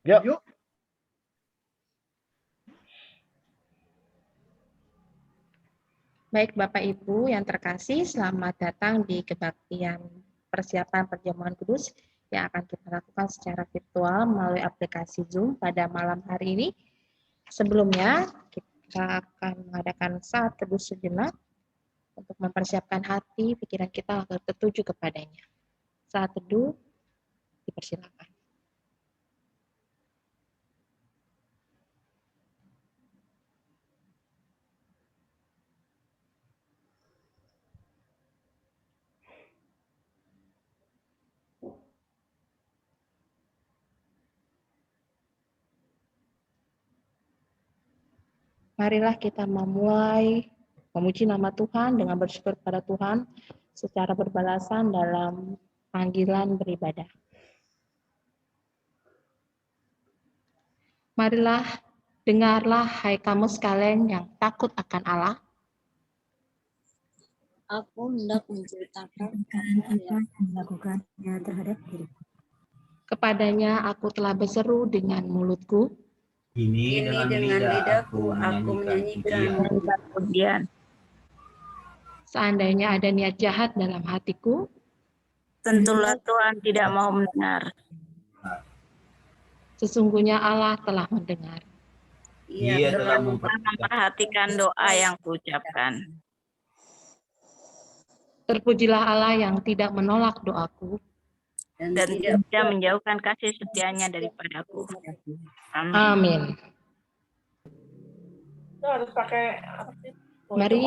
Yuk. Yuk. Baik Bapak Ibu yang terkasih, selamat datang di kebaktian persiapan perjamuan kudus yang akan kita lakukan secara virtual melalui aplikasi Zoom pada malam hari ini. Sebelumnya, kita akan mengadakan saat teduh sejenak untuk mempersiapkan hati, pikiran kita agar tertuju kepadanya. Saat teduh, dipersilakan. Marilah kita memulai memuji nama Tuhan dengan bersyukur kepada Tuhan secara berbalasan dalam panggilan beribadah. Marilah dengarlah hai kamu sekalian yang takut akan Allah. Aku hendak menceritakan apa yang dilakukannya terhadap diriku. Kepadanya aku telah berseru dengan mulutku. Ini dengan lidahku aku menyanyikan pujian. Seandainya ada niat jahat dalam hatiku, Tentulah Tuhan tidak mau mendengar. sesungguhnya Allah telah mendengar. Ia telah memperhatikan doa yang kuucapkan. Terpujilah Allah yang tidak menolak doaku. Dan tidak menjauhkan kasih setianya daripadaku. Amin. Amin. Itu harus pakai apa sih? Mari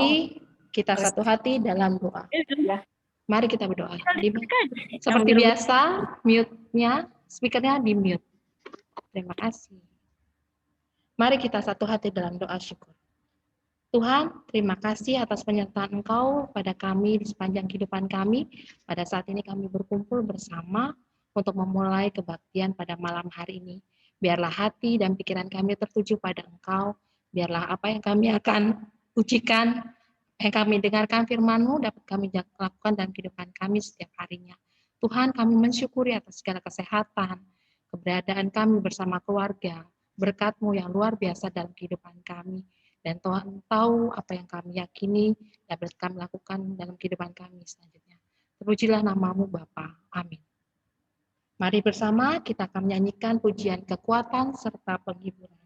kita satu hati dalam doa. Mari kita berdoa. Seperti biasa, mute-nya, speakernya di mute. Terima kasih. Mari kita satu hati dalam doa syukur. Tuhan, terima kasih atas penyertaan Engkau pada kami di sepanjang kehidupan kami. Pada saat ini kami berkumpul bersama untuk memulai kebaktian pada malam hari ini. Biarlah hati dan pikiran kami tertuju pada Engkau. Biarlah apa yang kami akan ujikan, yang kami dengarkan firman-Mu dapat kami lakukan dalam kehidupan kami setiap harinya. Tuhan, kami mensyukuri atas segala kesehatan, keberadaan kami bersama keluarga, berkat-Mu yang luar biasa dalam kehidupan kami. Dan Tuhan tahu apa yang kami yakini dapat kami lakukan dalam kehidupan kami selanjutnya. Terpujilah nama-Mu Bapa. Amin. Mari bersama kita akan menyanyikan pujian kekuatan serta penghiburan.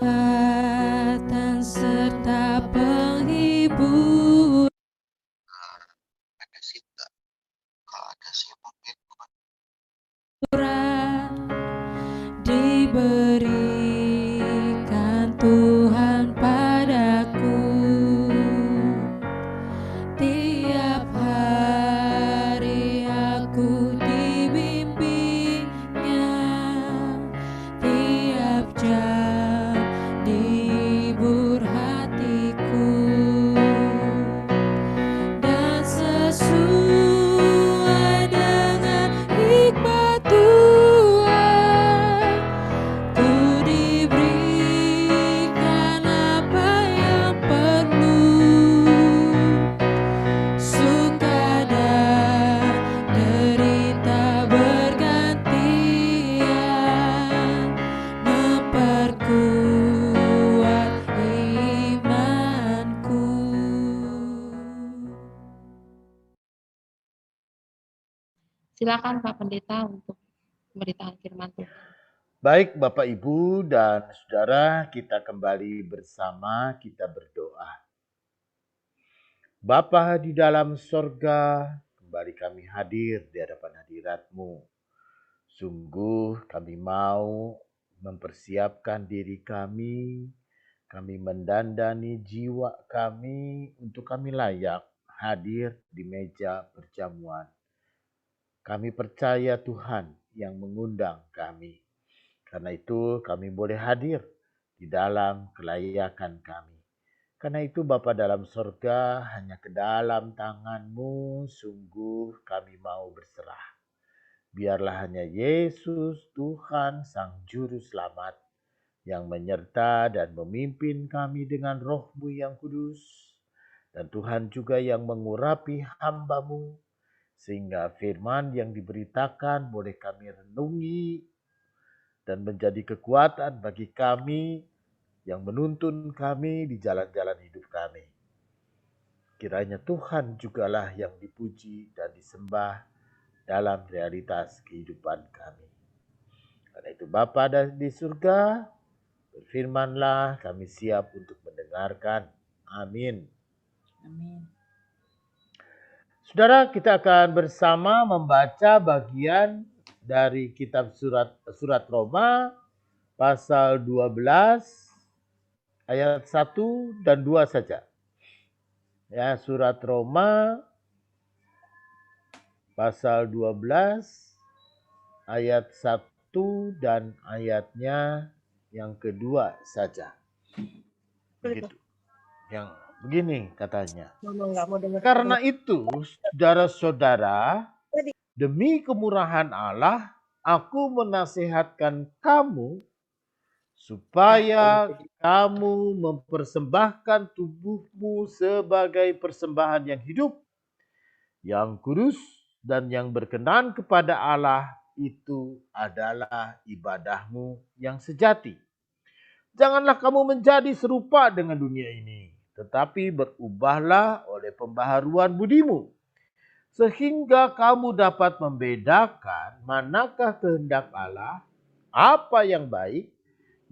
Kekuatan serta penghibur diberikan Tuhan padaku. Tiap hari aku dibimbingnya, tiap jam dihibur hatiku. Dan sesuai dengan hikmat Tuhan, ku diberikan apa yang perlu. Suka dan derita bergantian, memperkuat imanku. Silakan Pak Pendeta untuk memberitakan firman Tuhan. Baik Bapak Ibu dan Saudara, kita kembali bersama, kita berdoa. Bapa di dalam sorga, kembali kami hadir di hadapan hadirat-Mu. Sungguh kami mau mempersiapkan diri kami mendandani jiwa kami untuk kami layak hadir di meja perjamuan. Kami percaya Tuhan yang mengundang kami. Karena itu kami boleh hadir di dalam kelayakan kami. Karena itu Bapa dalam sorga, hanya ke dalam tangan-Mu sungguh kami mau berserah. Biarlah hanya Yesus Tuhan Sang Juru Selamat yang menyerta dan memimpin kami dengan Roh-Mu yang kudus. Dan Tuhan juga yang mengurapi hamba-Mu, sehingga firman yang diberitakan boleh kami renungi dan menjadi kekuatan bagi kami yang menuntun kami di jalan-jalan hidup kami. Kiranya Tuhan jugalah yang dipuji dan disembah dalam realitas kehidupan kami. Karena itu Bapa di surga, berfirmanlah, kami siap untuk mendengarkan. Amin. Amin. Saudara, kita akan bersama membaca bagian dari kitab surat Roma pasal 12 ayat 1 dan 2 saja. Ya, surat Roma pasal 12 ayat 1 dan ayatnya yang kedua saja. Begitu. Yang begini katanya. Karena itu, saudara-saudara, demi kemurahan Allah, aku menasihatkan kamu supaya kamu mempersembahkan tubuhmu sebagai persembahan yang hidup, yang kudus, dan yang berkenan kepada Allah. Itu adalah ibadahmu yang sejati. Janganlah kamu menjadi serupa dengan dunia ini, tetapi berubahlah oleh pembaharuan budimu, sehingga kamu dapat membedakan manakah kehendak Allah, apa yang baik,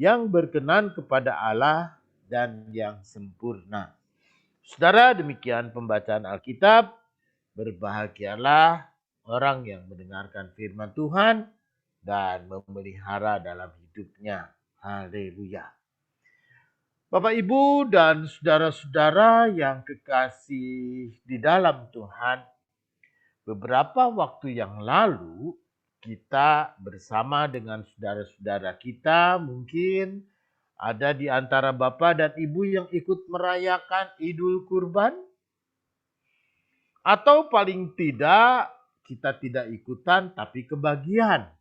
yang berkenan kepada Allah, dan yang sempurna. Saudara, demikian pembacaan Alkitab. Berbahagialah orang yang mendengarkan firman Tuhan dan memelihara dalam hidupnya. Haleluya. Bapak, Ibu, dan saudara-saudara yang kekasih di dalam Tuhan, beberapa waktu yang lalu kita bersama dengan saudara-saudara kita, mungkin ada di antara Bapak dan Ibu yang ikut merayakan Idul Kurban, atau paling tidak kita tidak ikutan tapi kebagian.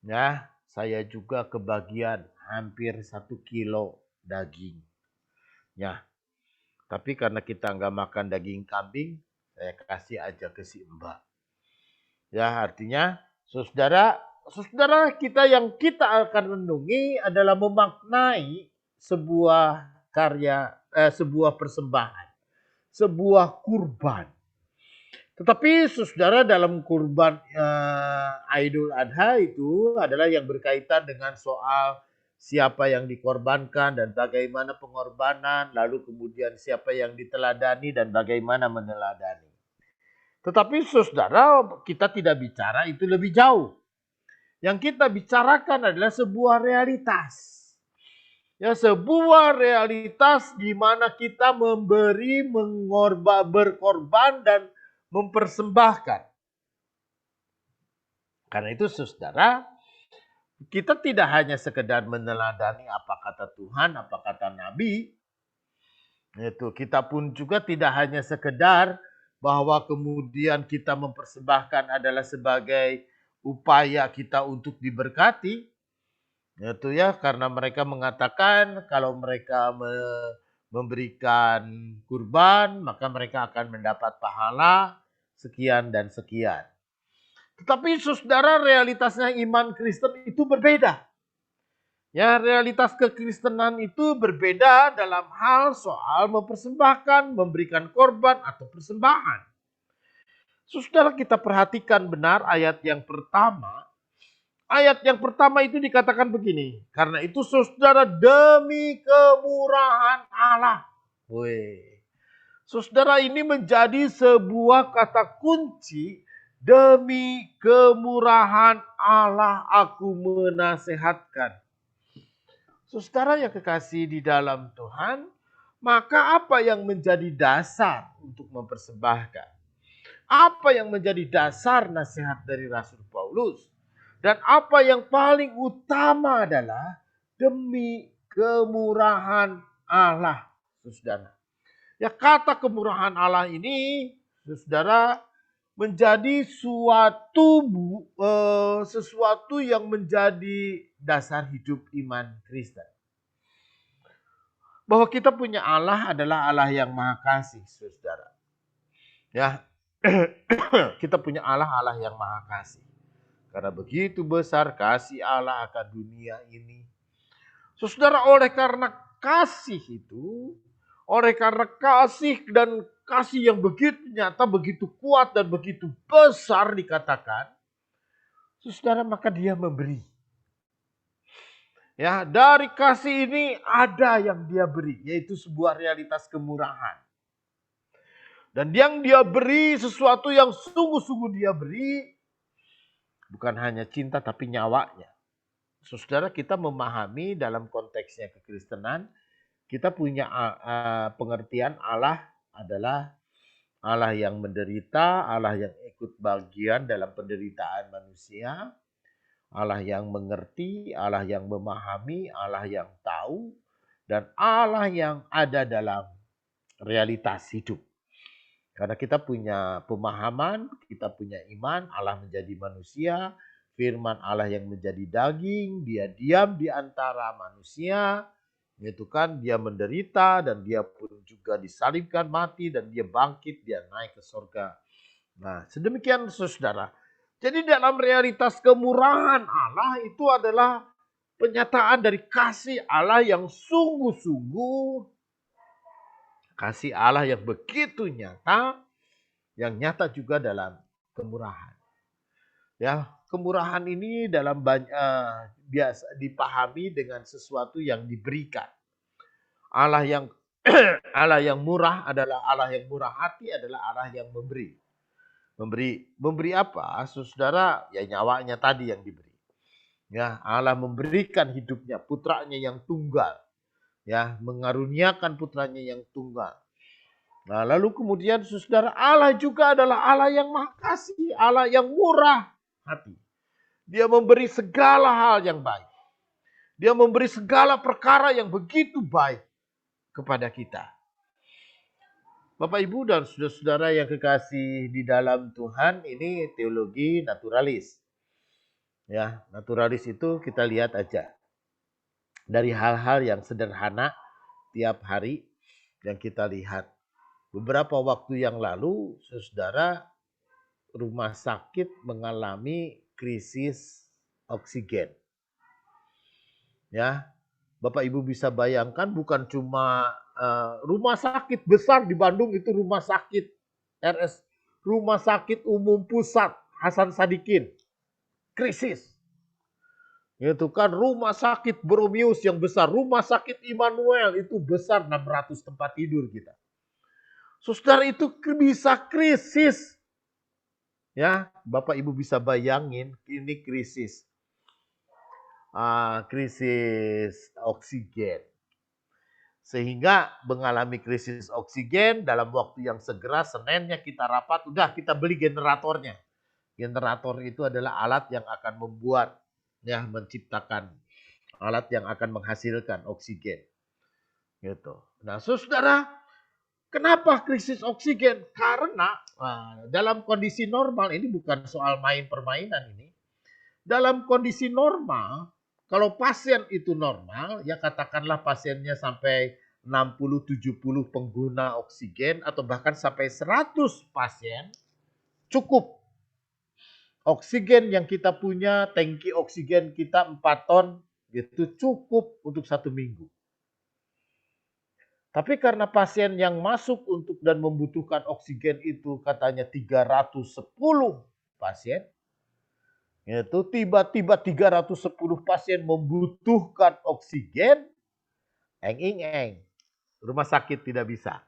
Ya, saya juga kebagian hampir 1 kilo daging. Ya, tapi karena kita nggak makan daging kambing, saya kasih aja ke si Mbak. Ya, artinya saudara kita yang kita akan renungi adalah memaknai sebuah sebuah persembahan, sebuah kurban. Tetapi saudara, dalam kurban Idul Adha itu adalah yang berkaitan dengan soal siapa yang dikorbankan dan bagaimana pengorbanan, lalu kemudian siapa yang diteladani dan bagaimana meneladani. Tetapi saudara, kita tidak bicara itu lebih jauh. Yang kita bicarakan adalah sebuah realitas. Ya, sebuah realitas di mana kita memberi, berkorban dan mempersembahkan. Karena itu saudara, kita tidak hanya sekedar meneladani apa kata Tuhan, apa kata Nabi. Itu kita pun juga tidak hanya sekedar bahwa kemudian kita mempersembahkan adalah sebagai upaya kita untuk diberkati. Itu ya, karena mereka mengatakan kalau mereka memberikan kurban, maka mereka akan mendapat pahala sekian dan sekian. Tetapi saudara, realitasnya iman Kristen itu berbeda. Ya, realitas kekristenan itu berbeda dalam hal soal mempersembahkan, memberikan korban atau persembahan. Saudara, kita perhatikan benar ayat yang pertama. Ayat yang pertama itu dikatakan begini. Karena itu saudara, demi kemurahan Allah. Saudara, ini menjadi sebuah kata kunci. Demi kemurahan Allah aku menasehatkan. Saudara yang kekasih di dalam Tuhan, maka apa yang menjadi dasar untuk mempersembahkan? Apa yang menjadi dasar nasihat dari Rasul Paulus? Dan apa yang paling utama adalah demi kemurahan Allah. saudara. Ya, kata kemurahan Allah ini, saudara, menjadi sesuatu yang menjadi dasar hidup iman Kristen. Bahwa kita punya Allah adalah Allah yang Maha Kasih, saudara. Ya, kita punya Allah yang Maha Kasih. Karena begitu besar kasih Allah akan dunia ini. Saudara, oleh karena kasih itu, oleh karena kasih dan kasih yang begitu nyata, begitu kuat dan begitu besar dikatakan, saudara, maka dia memberi. Ya, dari kasih ini ada yang dia beri, yaitu sebuah realitas kemurahan. Dan yang dia beri, sesuatu yang sungguh-sungguh dia beri, bukan hanya cinta tapi nyawanya. Saudara, kita memahami dalam konteksnya kekristenan, kita punya pengertian Allah adalah Allah yang menderita, Allah yang ikut bagian dalam penderitaan manusia, Allah yang mengerti, Allah yang memahami, Allah yang tahu, dan Allah yang ada dalam realitas hidup. Karena kita punya pemahaman, kita punya iman, Allah menjadi manusia, firman Allah yang menjadi daging, dia diam di antara manusia, itu kan dia menderita dan dia pun juga disalibkan mati dan dia bangkit, dia naik ke surga. Nah, sedemikian saudara. Jadi dalam realitas kemurahan Allah itu adalah penyataan dari kasih Allah yang sungguh-sungguh, kasih Allah yang begitu nyata, yang nyata juga dalam kemurahan. Ya, kemurahan ini dalam biasa dipahami dengan sesuatu yang diberikan. Allah yang Allah yang murah adalah Allah yang murah hati, adalah Allah yang memberi. Memberi apa? Saudara, ya nyawanya tadi yang diberi. Ya, Allah memberikan hidupnya, putranya yang tunggal. Ya, mengaruniakan putranya yang tunggal. Nah, lalu kemudian saudara, Allah juga adalah Allah yang Maha Kasih, Allah yang murah hati. Dia memberi segala hal yang baik. Dia memberi segala perkara yang begitu baik kepada kita. Bapak, Ibu, dan saudara-saudara yang kekasih di dalam Tuhan, ini teologi naturalis. Ya, naturalis itu kita lihat aja. Dari hal-hal yang sederhana tiap hari yang kita lihat. Beberapa waktu yang lalu, saudara, rumah sakit mengalami krisis oksigen. Ya, Bapak Ibu bisa bayangkan bukan cuma rumah sakit besar di Bandung itu rumah sakit Rumah Sakit Umum Pusat Hasan Sadikin. Krisis. Itu kan rumah sakit Bromius yang besar, rumah sakit Immanuel itu besar 600 tempat tidur kita. Saudara, itu bisa krisis. Ya, Bapak Ibu bisa bayangin ini krisis. Krisis oksigen. Sehingga mengalami krisis oksigen dalam waktu yang segera, Seninnya kita rapat, udah kita beli generatornya. Generator itu adalah alat yang akan membuat, ya, menciptakan alat yang akan menghasilkan oksigen. Gitu. Nah, saudara, kenapa krisis oksigen? Karena dalam kondisi normal, ini bukan soal main permainan ini. Dalam kondisi normal, kalau pasien itu normal, ya katakanlah pasiennya sampai 60-70 pengguna oksigen atau bahkan sampai 100 pasien, cukup. Oksigen yang kita punya, tangki oksigen kita 4 ton, itu cukup untuk 1 minggu. Tapi karena pasien yang masuk untuk dan membutuhkan oksigen itu katanya 310 pasien, itu tiba-tiba 310 pasien membutuhkan oksigen, rumah sakit tidak bisa.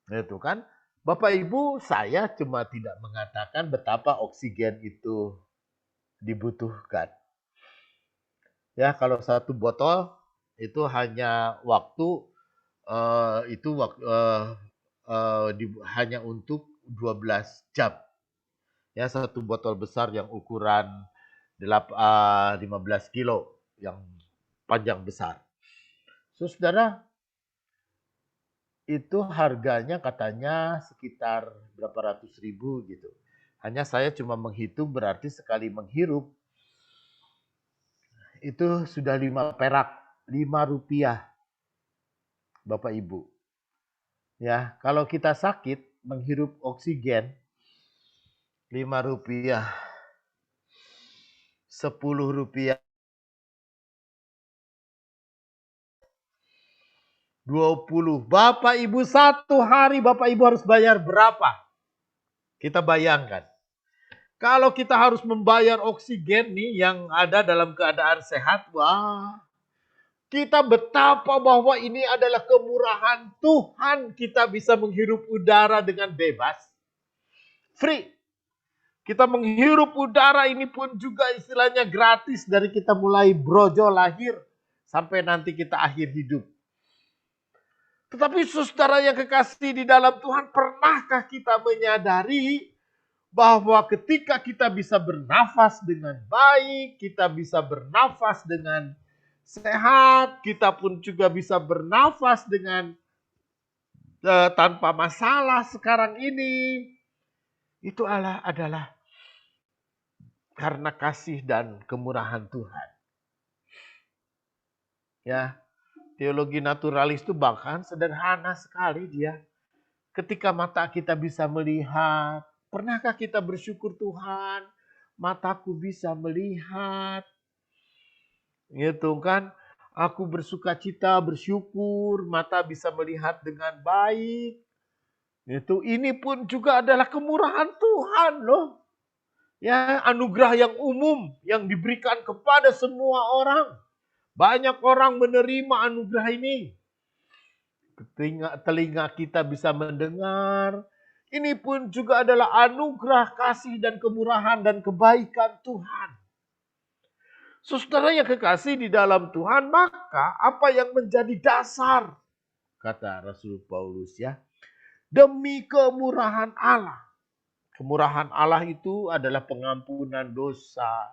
Itu kan, Bapak Ibu, saya cuma tidak mengatakan betapa oksigen itu dibutuhkan. Ya, kalau 1 botol itu hanya waktu hanya untuk 12 jam. Ya, 1 botol besar yang ukuran 15 kilo yang panjang besar. Saudara, itu harganya katanya sekitar berapa ratus ribu gitu. Hanya saya cuma menghitung berarti sekali menghirup itu sudah 5 perak, 5 rupiah Bapak Ibu. Ya, kalau kita sakit menghirup oksigen 5 rupiah, 10 rupiah, 20. Bapak Ibu satu hari Bapak Ibu harus bayar berapa? Kita bayangkan. Kalau kita harus membayar oksigen nih yang ada dalam keadaan sehat, wah, kita betapa bahwa ini adalah kemurahan Tuhan. Kita bisa menghirup udara dengan bebas. Free. Kita menghirup udara ini pun juga istilahnya gratis dari kita mulai brojo lahir sampai nanti kita akhir hidup. Tetapi saudara yang kekasih di dalam Tuhan, pernahkah kita menyadari bahwa ketika kita bisa bernafas dengan baik, kita bisa bernafas dengan sehat, kita pun juga bisa bernafas dengan tanpa masalah sekarang ini. Itu adalah karena kasih dan kemurahan Tuhan. Ya, teologi naturalis itu bahkan sederhana sekali dia. Ketika mata kita bisa melihat, pernahkah kita bersyukur Tuhan, mataku bisa melihat. Gitu kan? Aku bersuka cita, bersyukur, mata bisa melihat dengan baik. Ini pun juga adalah kemurahan Tuhan loh. Ya, anugerah yang umum yang diberikan kepada semua orang. Banyak orang menerima anugerah ini. Telinga kita bisa mendengar. Ini pun juga adalah anugerah kasih dan kemurahan dan kebaikan Tuhan. Saudara yang kekasih di dalam Tuhan, maka apa yang menjadi dasar, kata Rasul Paulus ya, demi kemurahan Allah. Kemurahan Allah itu adalah pengampunan dosa.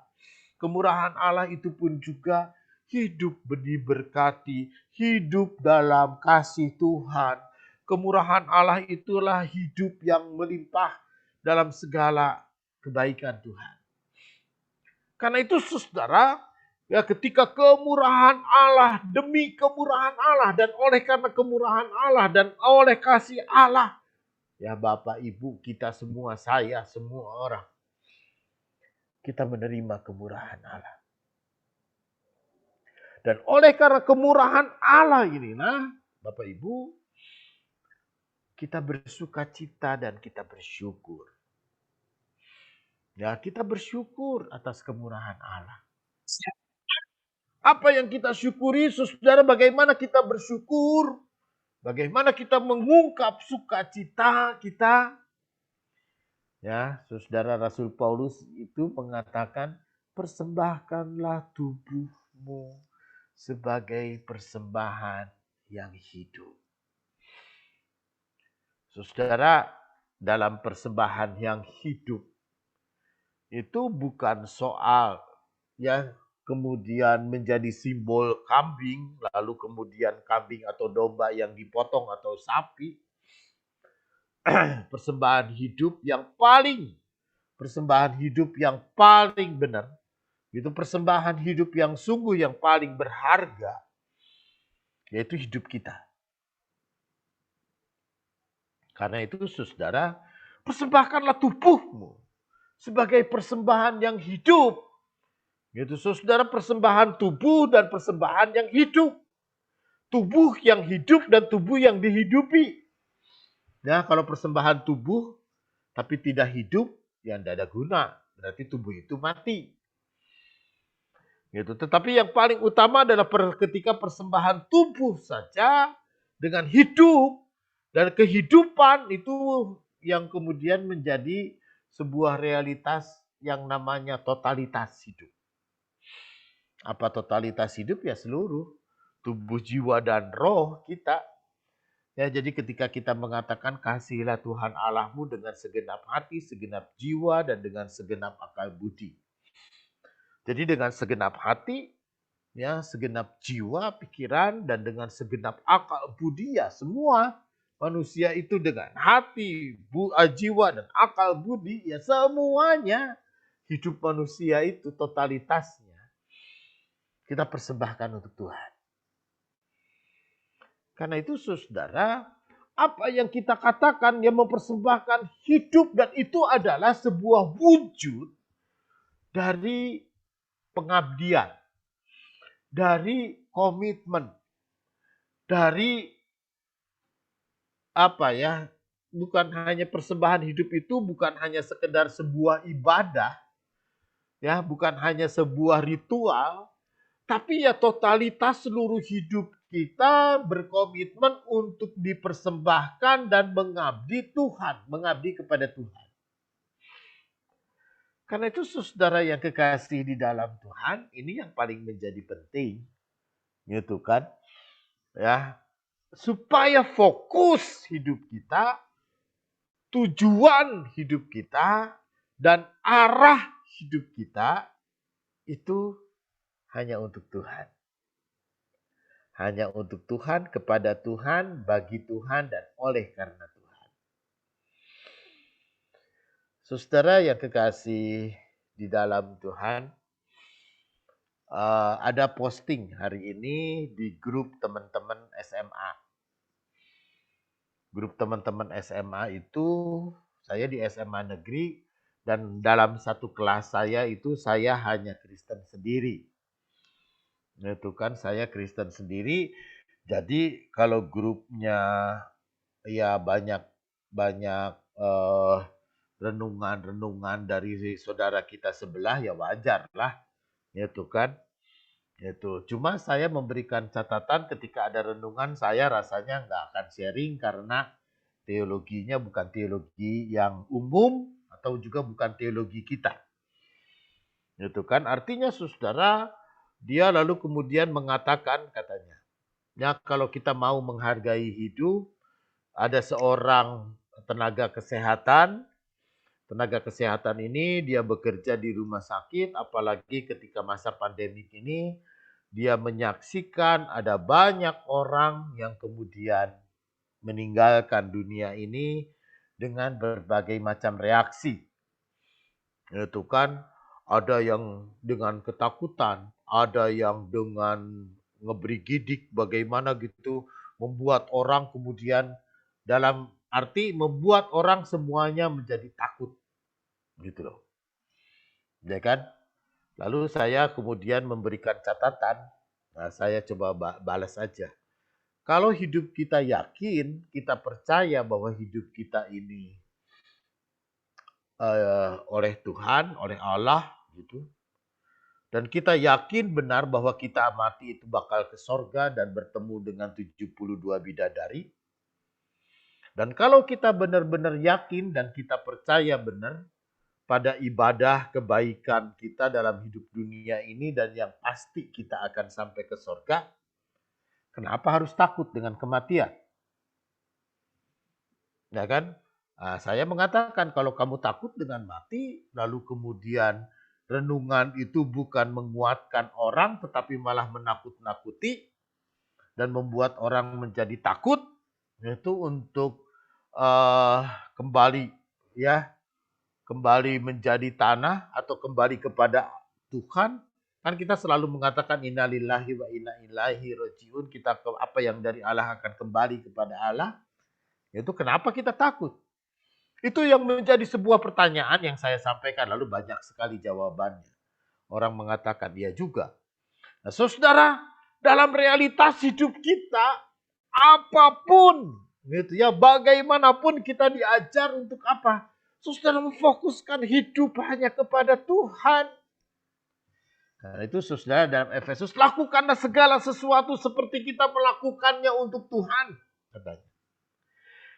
Kemurahan Allah itu pun juga hidup diberkati, hidup dalam kasih Tuhan. Kemurahan Allah itulah hidup yang melimpah dalam segala kebaikan Tuhan. Karena itu saudara, ya ketika kemurahan Allah, demi kemurahan Allah, dan oleh karena kemurahan Allah, dan oleh kasih Allah, ya Bapak Ibu, kita semua, saya, semua orang, kita menerima kemurahan Allah. Dan oleh karena kemurahan Allah ini, nah Bapak Ibu, kita bersuka cita dan kita bersyukur. Ya, kita bersyukur atas kemurahan Allah. Apa yang kita syukuri, saudara, bagaimana kita bersyukur, bagaimana kita mengungkap sukacita kita. Ya, saudara, Rasul Paulus itu mengatakan, persembahkanlah tubuhmu sebagai persembahan yang hidup. Saudara, dalam persembahan yang hidup, itu bukan soal ya kemudian menjadi simbol kambing, lalu kemudian kambing atau domba yang dipotong atau sapi. Persembahan hidup yang paling benar, itu persembahan hidup yang sungguh yang paling berharga, yaitu hidup kita. Karena itu saudara, persembahkanlah tubuhmu sebagai persembahan yang hidup. Gitu saudara, persembahan tubuh dan persembahan yang hidup. Tubuh yang hidup dan tubuh yang dihidupi. Ya, kalau persembahan tubuh tapi tidak hidup, ya tidak ada guna. Berarti tubuh itu mati. Gitu. Tetapi yang paling utama adalah ketika persembahan tubuh saja dengan hidup dan kehidupan itu yang kemudian menjadi sebuah realitas yang namanya totalitas hidup. Apa totalitas hidup? Ya seluruh tubuh, jiwa, dan roh kita. Ya, jadi ketika kita mengatakan kasihilah Tuhan Allahmu dengan segenap hati, segenap jiwa, dan dengan segenap akal budi. Jadi dengan segenap hati, ya segenap jiwa, pikiran, dan dengan segenap akal budi, ya semua Manusia itu dengan hati, jiwa, dan akal budi, ya semuanya hidup manusia itu totalitasnya kita persembahkan untuk Tuhan. Karena itu saudara, apa yang kita katakan yang mempersembahkan hidup, dan itu adalah sebuah wujud dari pengabdian, dari komitmen, dari bukan hanya persembahan hidup itu bukan hanya sekedar sebuah ibadah, ya, bukan hanya sebuah ritual, tapi ya totalitas seluruh hidup kita berkomitmen untuk dipersembahkan dan mengabdi Tuhan, mengabdi kepada Tuhan. Karena itu saudara yang kekasih di dalam Tuhan, ini yang paling menjadi penting, gitu kan? Ya, supaya fokus hidup kita, tujuan hidup kita, dan arah hidup kita itu hanya untuk Tuhan. Hanya untuk Tuhan, kepada Tuhan, bagi Tuhan, dan oleh karena Tuhan. Saudara yang kekasih di dalam Tuhan, ada posting hari ini di grup teman-teman SMA. Grup teman-teman SMA itu, saya di SMA negeri, dan dalam satu kelas saya itu saya hanya Kristen sendiri. Itu kan saya Kristen sendiri. Jadi kalau grupnya ya banyak renungan dari saudara kita sebelah, ya wajar lah. Itu kan. Itu. Cuma saya memberikan catatan ketika ada renungan, saya rasanya nggak akan sharing karena teologinya bukan teologi yang umum atau juga bukan teologi kita. Itu kan artinya saudara, dia lalu kemudian mengatakan katanya, ya kalau kita mau menghargai hidup, ada seorang tenaga kesehatan. Tenaga kesehatan ini dia bekerja di rumah sakit, apalagi ketika masa pandemik ini, dia menyaksikan ada banyak orang yang kemudian meninggalkan dunia ini dengan berbagai macam reaksi. Itu kan, ada yang dengan ketakutan, ada yang dengan ngeberigidik bagaimana gitu, membuat orang kemudian dalam arti membuat orang semuanya menjadi takut. Gitu loh. Ya kan? Lalu saya kemudian memberikan catatan. Nah, saya coba balas saja. Kalau hidup kita yakin, kita percaya bahwa hidup kita ini oleh Tuhan, oleh Allah, gitu. Dan kita yakin benar bahwa kita mati itu bakal ke sorga dan bertemu dengan 72 bidadari. Dan kalau kita benar-benar yakin dan kita percaya benar pada ibadah kebaikan kita dalam hidup dunia ini dan yang pasti kita akan sampai ke sorga, kenapa harus takut dengan kematian? Ya kan? Nah, saya mengatakan kalau kamu takut dengan mati, lalu kemudian renungan itu bukan menguatkan orang, tetapi malah menakut-nakuti dan membuat orang menjadi takut, itu untuk kembali menjadi tanah atau kembali kepada Tuhan. Kan kita selalu mengatakan innalillahi wa inna ilaihi rajiun, kita apa yang dari Allah akan kembali kepada Allah. Itu kenapa kita takut? Itu yang menjadi sebuah pertanyaan yang saya sampaikan, lalu banyak sekali jawabannya. Orang mengatakan iya juga. Nah, saudara, dalam realitas hidup kita, apapun, gitu ya, bagaimanapun kita diajar untuk apa? Saudara memfokuskan hidup hanya kepada Tuhan. Nah, itu saudara dalam Efesus, lakukanlah segala sesuatu seperti kita melakukannya untuk Tuhan, katanya.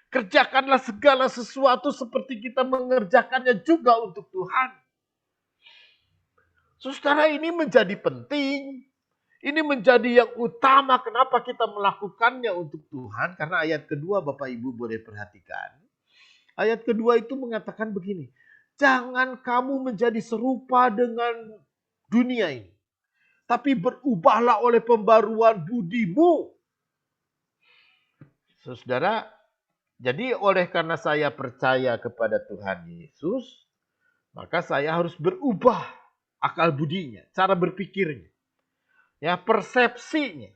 Kerjakanlah segala sesuatu seperti kita mengerjakannya juga untuk Tuhan. Saudara, ini menjadi penting. Ini menjadi yang utama kenapa kita melakukannya untuk Tuhan. Karena ayat kedua Bapak Ibu boleh perhatikan. Ayat kedua itu mengatakan begini. Jangan kamu menjadi serupa dengan dunia ini. Tapi berubahlah oleh pembaruan budimu. Saudara, Jadi oleh karena saya percaya kepada Tuhan Yesus, maka saya harus berubah akal budinya, cara berpikirnya, ya persepsinya.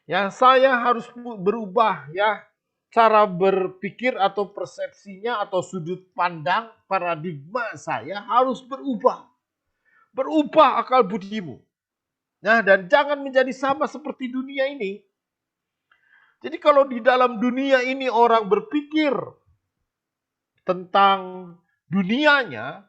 Ya saya harus berubah ya cara berpikir atau persepsinya atau sudut pandang paradigma saya harus berubah. Berubah akal budimu. Nah, dan jangan menjadi sama seperti dunia ini. Jadi kalau di dalam dunia ini orang berpikir tentang dunianya,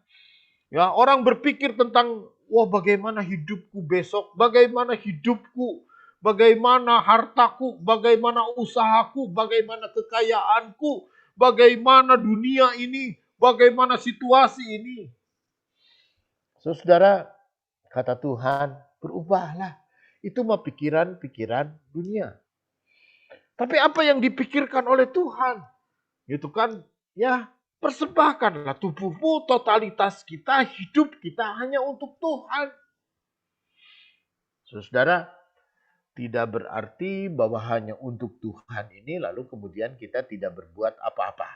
ya orang berpikir tentang wah bagaimana hidupku besok, bagaimana hidupku, bagaimana hartaku, bagaimana usahaku, bagaimana kekayaanku, bagaimana dunia ini, bagaimana situasi ini. Saudara, kata Tuhan, berubahlah. Itu mah pikiran-pikiran dunia. Tapi apa yang dipikirkan oleh Tuhan? Itu kan ya persembahkanlah tubuhmu, totalitas kita, hidup kita hanya untuk Tuhan. Saudara, tidak berarti bahwa hanya untuk Tuhan ini lalu kemudian kita tidak berbuat apa-apa.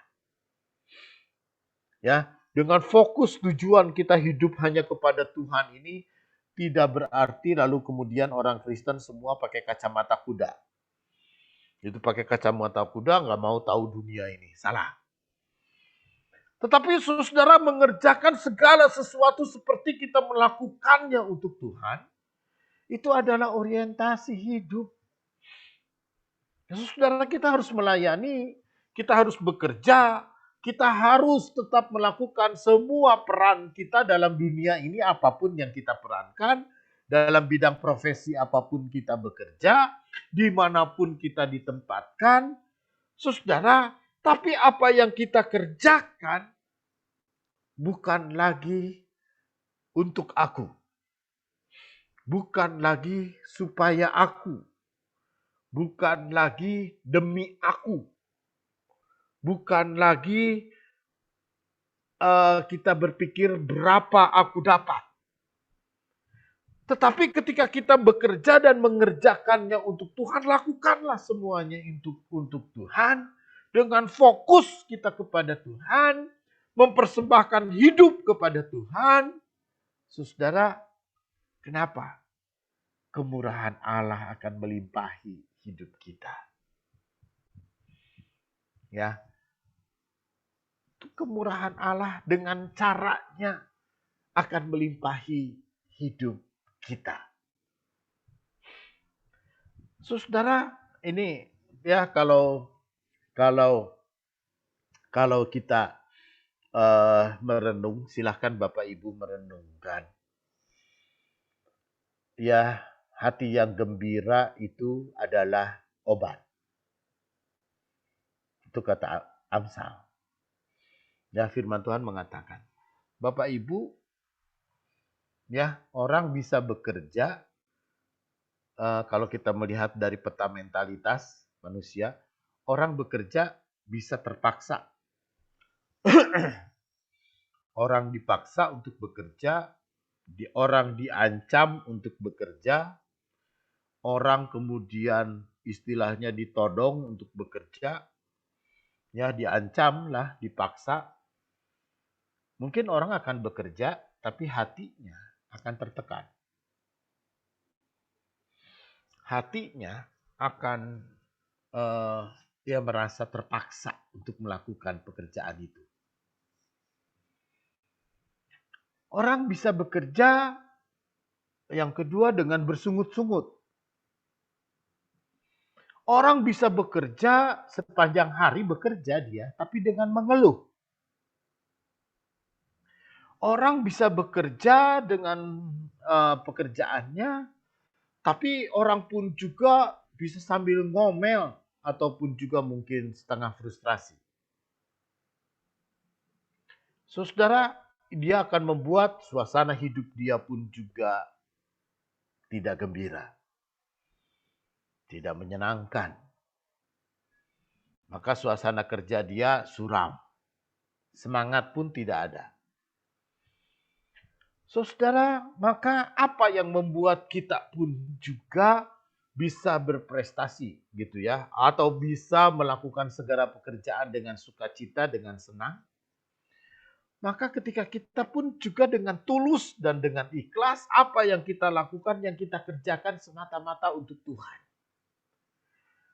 Ya, dengan fokus tujuan kita hidup hanya kepada Tuhan ini tidak berarti lalu kemudian orang Kristen semua pakai kacamata kuda. Itu pakai kacamata kuda nggak mau tahu dunia ini. Salah. Tetapi saudara mengerjakan segala sesuatu seperti kita melakukannya untuk Tuhan. Itu adalah orientasi hidup. Ya, saudara kita harus melayani. Kita harus bekerja. Kita harus tetap melakukan semua peran kita dalam dunia ini. Apapun yang kita perankan. Dalam bidang profesi apapun kita bekerja, dimanapun kita ditempatkan, saudara, tapi apa yang kita kerjakan bukan lagi untuk aku, bukan lagi supaya aku, bukan lagi demi aku, bukan lagi kita berpikir berapa aku dapat. Tetapi ketika kita bekerja dan mengerjakannya untuk Tuhan, lakukanlah semuanya untuk Tuhan. Dengan fokus kita kepada Tuhan, mempersembahkan hidup kepada Tuhan. Saudara, kenapa? Kemurahan Allah akan melimpahi hidup kita. Ya, itu kemurahan Allah dengan caranya akan melimpahi hidup kita. Saudara, ini ya kalau kita merenung, silahkan Bapak Ibu merenungkan. Ya, hati yang gembira itu adalah obat. Itu kata Amsal. Ya, firman Tuhan mengatakan, Bapak Ibu, ya, orang bisa bekerja kalau kita melihat dari peta mentalitas manusia, orang bekerja bisa terpaksa. Orang dipaksa untuk bekerja, orang diancam untuk bekerja, orang kemudian istilahnya ditodong untuk bekerja, ya diancam lah, dipaksa. Mungkin orang akan bekerja, tapi hatinya akan tertekan. Hatinya akan dia merasa terpaksa untuk melakukan pekerjaan itu. Orang bisa bekerja yang kedua dengan bersungut-sungut. Orang bisa bekerja sepanjang hari bekerja dia, tapi dengan mengeluh. Orang bisa bekerja dengan pekerjaannya, tapi orang pun juga bisa sambil ngomel ataupun juga mungkin setengah frustrasi. Saudara, dia akan membuat suasana hidup dia pun juga tidak gembira, tidak menyenangkan. Maka suasana kerja dia suram. Semangat pun tidak ada. Saudara, maka apa yang membuat kita pun juga bisa berprestasi gitu ya, atau bisa melakukan segala pekerjaan dengan sukacita, dengan senang, maka ketika kita pun juga dengan tulus dan dengan ikhlas, apa yang kita lakukan, yang kita kerjakan semata-mata untuk Tuhan.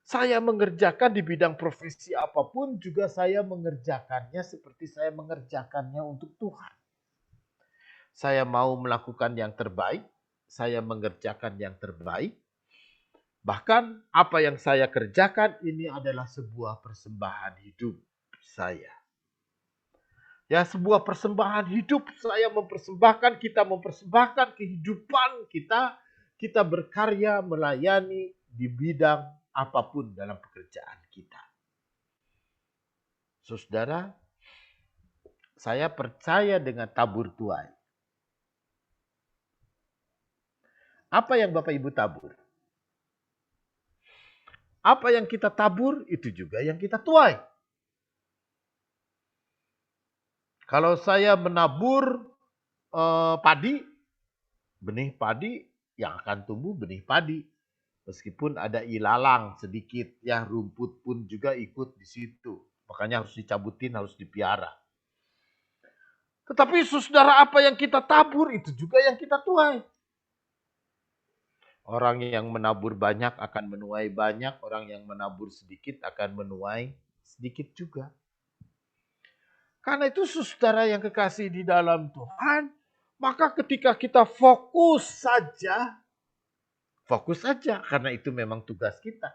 Saya mengerjakan di bidang profesi apapun, juga saya mengerjakannya seperti saya mengerjakannya untuk Tuhan. Saya mau melakukan yang terbaik, saya mengerjakan yang terbaik. Bahkan apa yang saya kerjakan ini adalah sebuah persembahan hidup saya. Ya, sebuah persembahan hidup, saya mempersembahkan, kita mempersembahkan kehidupan kita. Kita berkarya melayani di bidang apapun dalam pekerjaan kita. Saudara, saya percaya dengan tabur tuai. Apa yang Bapak Ibu tabur? Apa yang kita tabur, itu juga yang kita tuai. Kalau saya menabur padi, benih padi yang akan tumbuh benih padi. Meskipun ada ilalang sedikit, ya rumput pun juga ikut di situ. Makanya harus dicabutin, harus dipiara. Tetapi saudara, apa yang kita tabur itu juga yang kita tuai. Orang yang menabur banyak akan menuai banyak, orang yang menabur sedikit akan menuai sedikit juga. Karena itu saudara yang kekasih di dalam Tuhan, maka ketika kita fokus saja, karena itu memang tugas kita.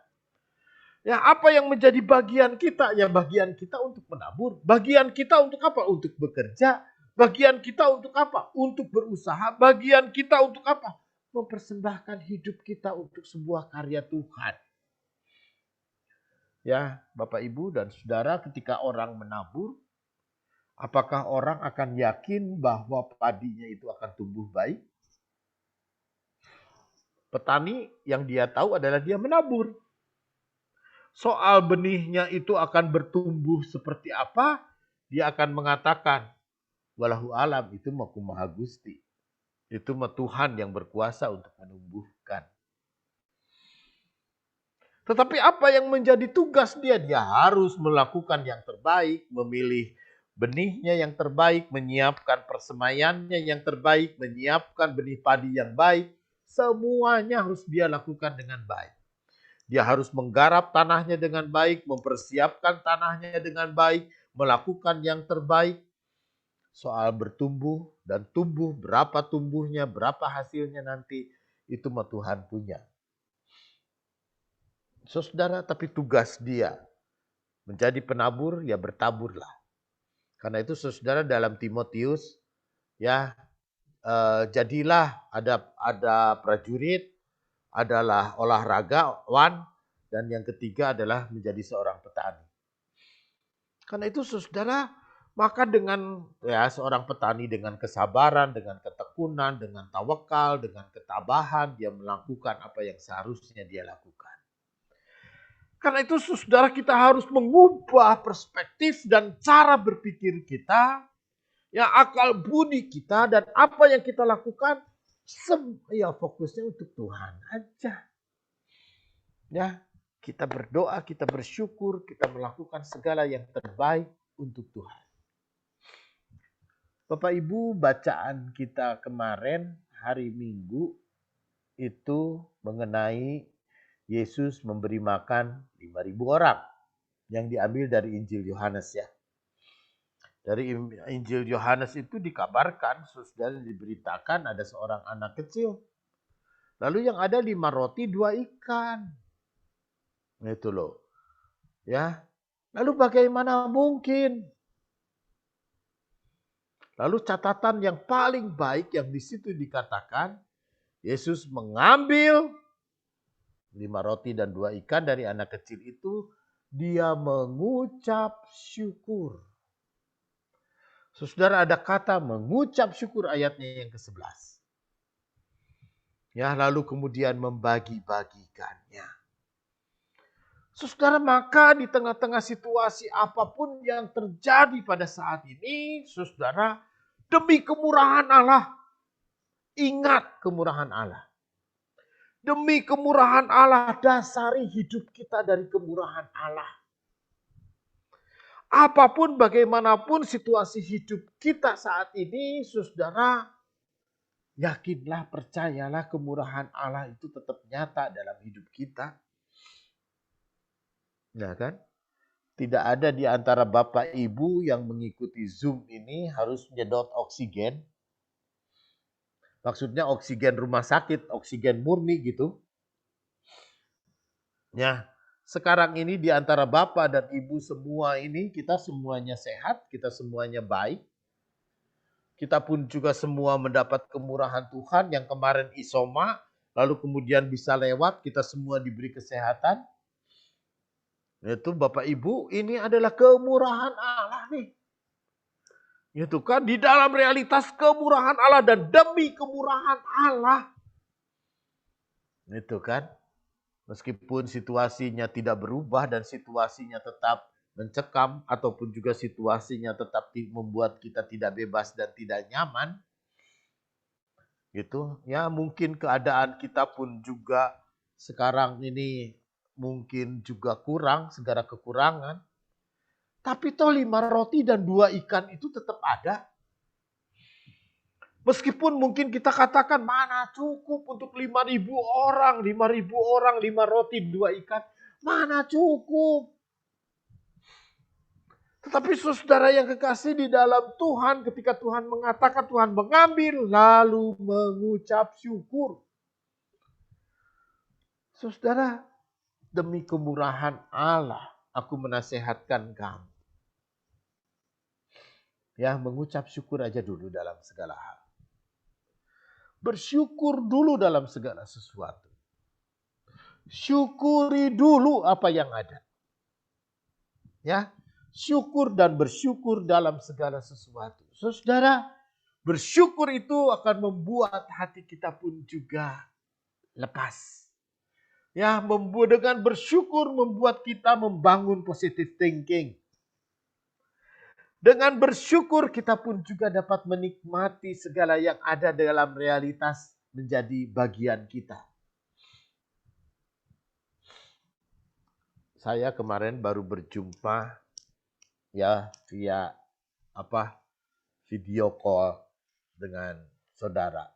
Ya, apa yang menjadi bagian kita? Ya, bagian kita untuk menabur. Bagian kita untuk apa? Untuk bekerja. Bagian kita untuk apa? Untuk berusaha. Bagian kita untuk apa? Mempersembahkan hidup kita untuk sebuah karya Tuhan. Ya, Bapak Ibu dan Saudara, ketika orang menabur, apakah orang akan yakin bahwa padinya itu akan tumbuh baik? Petani yang dia tahu adalah dia menabur. Soal benihnya itu akan bertumbuh seperti apa, dia akan mengatakan, walahu alam, itu mah kumaha Gusti. Itu mah Tuhan yang berkuasa untuk menumbuhkan. Tetapi apa yang menjadi tugas dia? Dia harus melakukan yang terbaik, memilih benihnya yang terbaik, menyiapkan persemaiannya yang terbaik, menyiapkan benih padi yang baik. Semuanya harus dia lakukan dengan baik. Dia harus menggarap tanahnya dengan baik, mempersiapkan tanahnya dengan baik, melakukan yang terbaik. Soal bertumbuh dan tumbuh, berapa tumbuhnya, berapa hasilnya nanti, itu mah Tuhan punya. Saudara, tapi tugas dia menjadi penabur, ya bertaburlah. Karena itu saudara, dalam Timotius, ya jadilah ada prajurit, adalah olahragawan, dan yang ketiga adalah menjadi seorang petani. Karena itu saudara, maka dengan seorang petani dengan kesabaran, dengan ketekunan, dengan tawakal, dengan ketabahan, dia melakukan apa yang seharusnya dia lakukan. Karena itu saudara, kita harus mengubah perspektif dan cara berpikir kita, ya akal budi kita, dan apa yang kita lakukan, ya fokusnya untuk Tuhan aja. Ya, kita berdoa, kita bersyukur, kita melakukan segala yang terbaik untuk Tuhan. Bapak Ibu, bacaan kita kemarin hari Minggu itu mengenai Yesus memberi makan 5.000 orang yang diambil dari Injil Yohanes ya. Dari Injil Yohanes itu dikabarkan, saudara, diberitakan ada seorang anak kecil. Lalu yang ada 5 roti 2 ikan. Itu loh. Ya. Lalu bagaimana mungkin? Lalu catatan yang paling baik yang di situ dikatakan, Yesus mengambil 5 roti dan 2 ikan dari anak kecil itu, dia mengucap syukur. Saudara, ada kata mengucap syukur ayatnya yang ke-11. Ya, lalu kemudian membagi-bagikannya. Saudara, maka di tengah-tengah situasi apapun yang terjadi pada saat ini, saudara, demi kemurahan Allah, ingat kemurahan Allah. Demi kemurahan Allah, dasari hidup kita dari kemurahan Allah. Apapun bagaimanapun situasi hidup kita saat ini, saudara, yakinlah, percayalah kemurahan Allah itu tetap nyata dalam hidup kita. Ya kan? Tidak ada di antara Bapak Ibu yang mengikuti Zoom ini harus menyedot oksigen. Maksudnya oksigen rumah sakit, oksigen murni gitu. Ya, sekarang ini di antara Bapak dan Ibu semua ini kita semuanya sehat, kita semuanya baik. Kita pun juga semua mendapat kemurahan Tuhan yang kemarin isoma, lalu kemudian bisa lewat, kita semua diberi kesehatan. Itu Bapak Ibu, ini adalah kemurahan Allah nih. Itu kan di dalam realitas kemurahan Allah dan demi kemurahan Allah. Itu kan. Meskipun situasinya tidak berubah dan situasinya tetap mencekam ataupun juga situasinya tetap membuat kita tidak bebas dan tidak nyaman. Gitu. Ya mungkin keadaan kita pun juga sekarang ini mungkin juga kurang, segala kekurangan. Tapi toh 5 roti dan 2 ikan itu tetap ada. Meskipun mungkin kita katakan mana cukup untuk 5.000 orang, 5.000 orang, 5 roti, 2 ikan. Mana cukup. Tetapi saudara yang kekasih di dalam Tuhan, ketika Tuhan mengatakan Tuhan mengambil, lalu mengucap syukur. Saudara, demi kemurahan Allah, aku menasehatkan kamu. Ya, mengucap syukur aja dulu dalam segala hal. Bersyukur dulu dalam segala sesuatu. Syukuri dulu apa yang ada. Ya, syukur dan bersyukur dalam segala sesuatu. Saudara, bersyukur itu akan membuat hati kita pun juga lekas. Ya, dengan bersyukur membuat kita membangun positive thinking. Dengan bersyukur kita pun juga dapat menikmati segala yang ada dalam realitas menjadi bagian kita. Saya kemarin baru berjumpa ya via video call dengan saudara.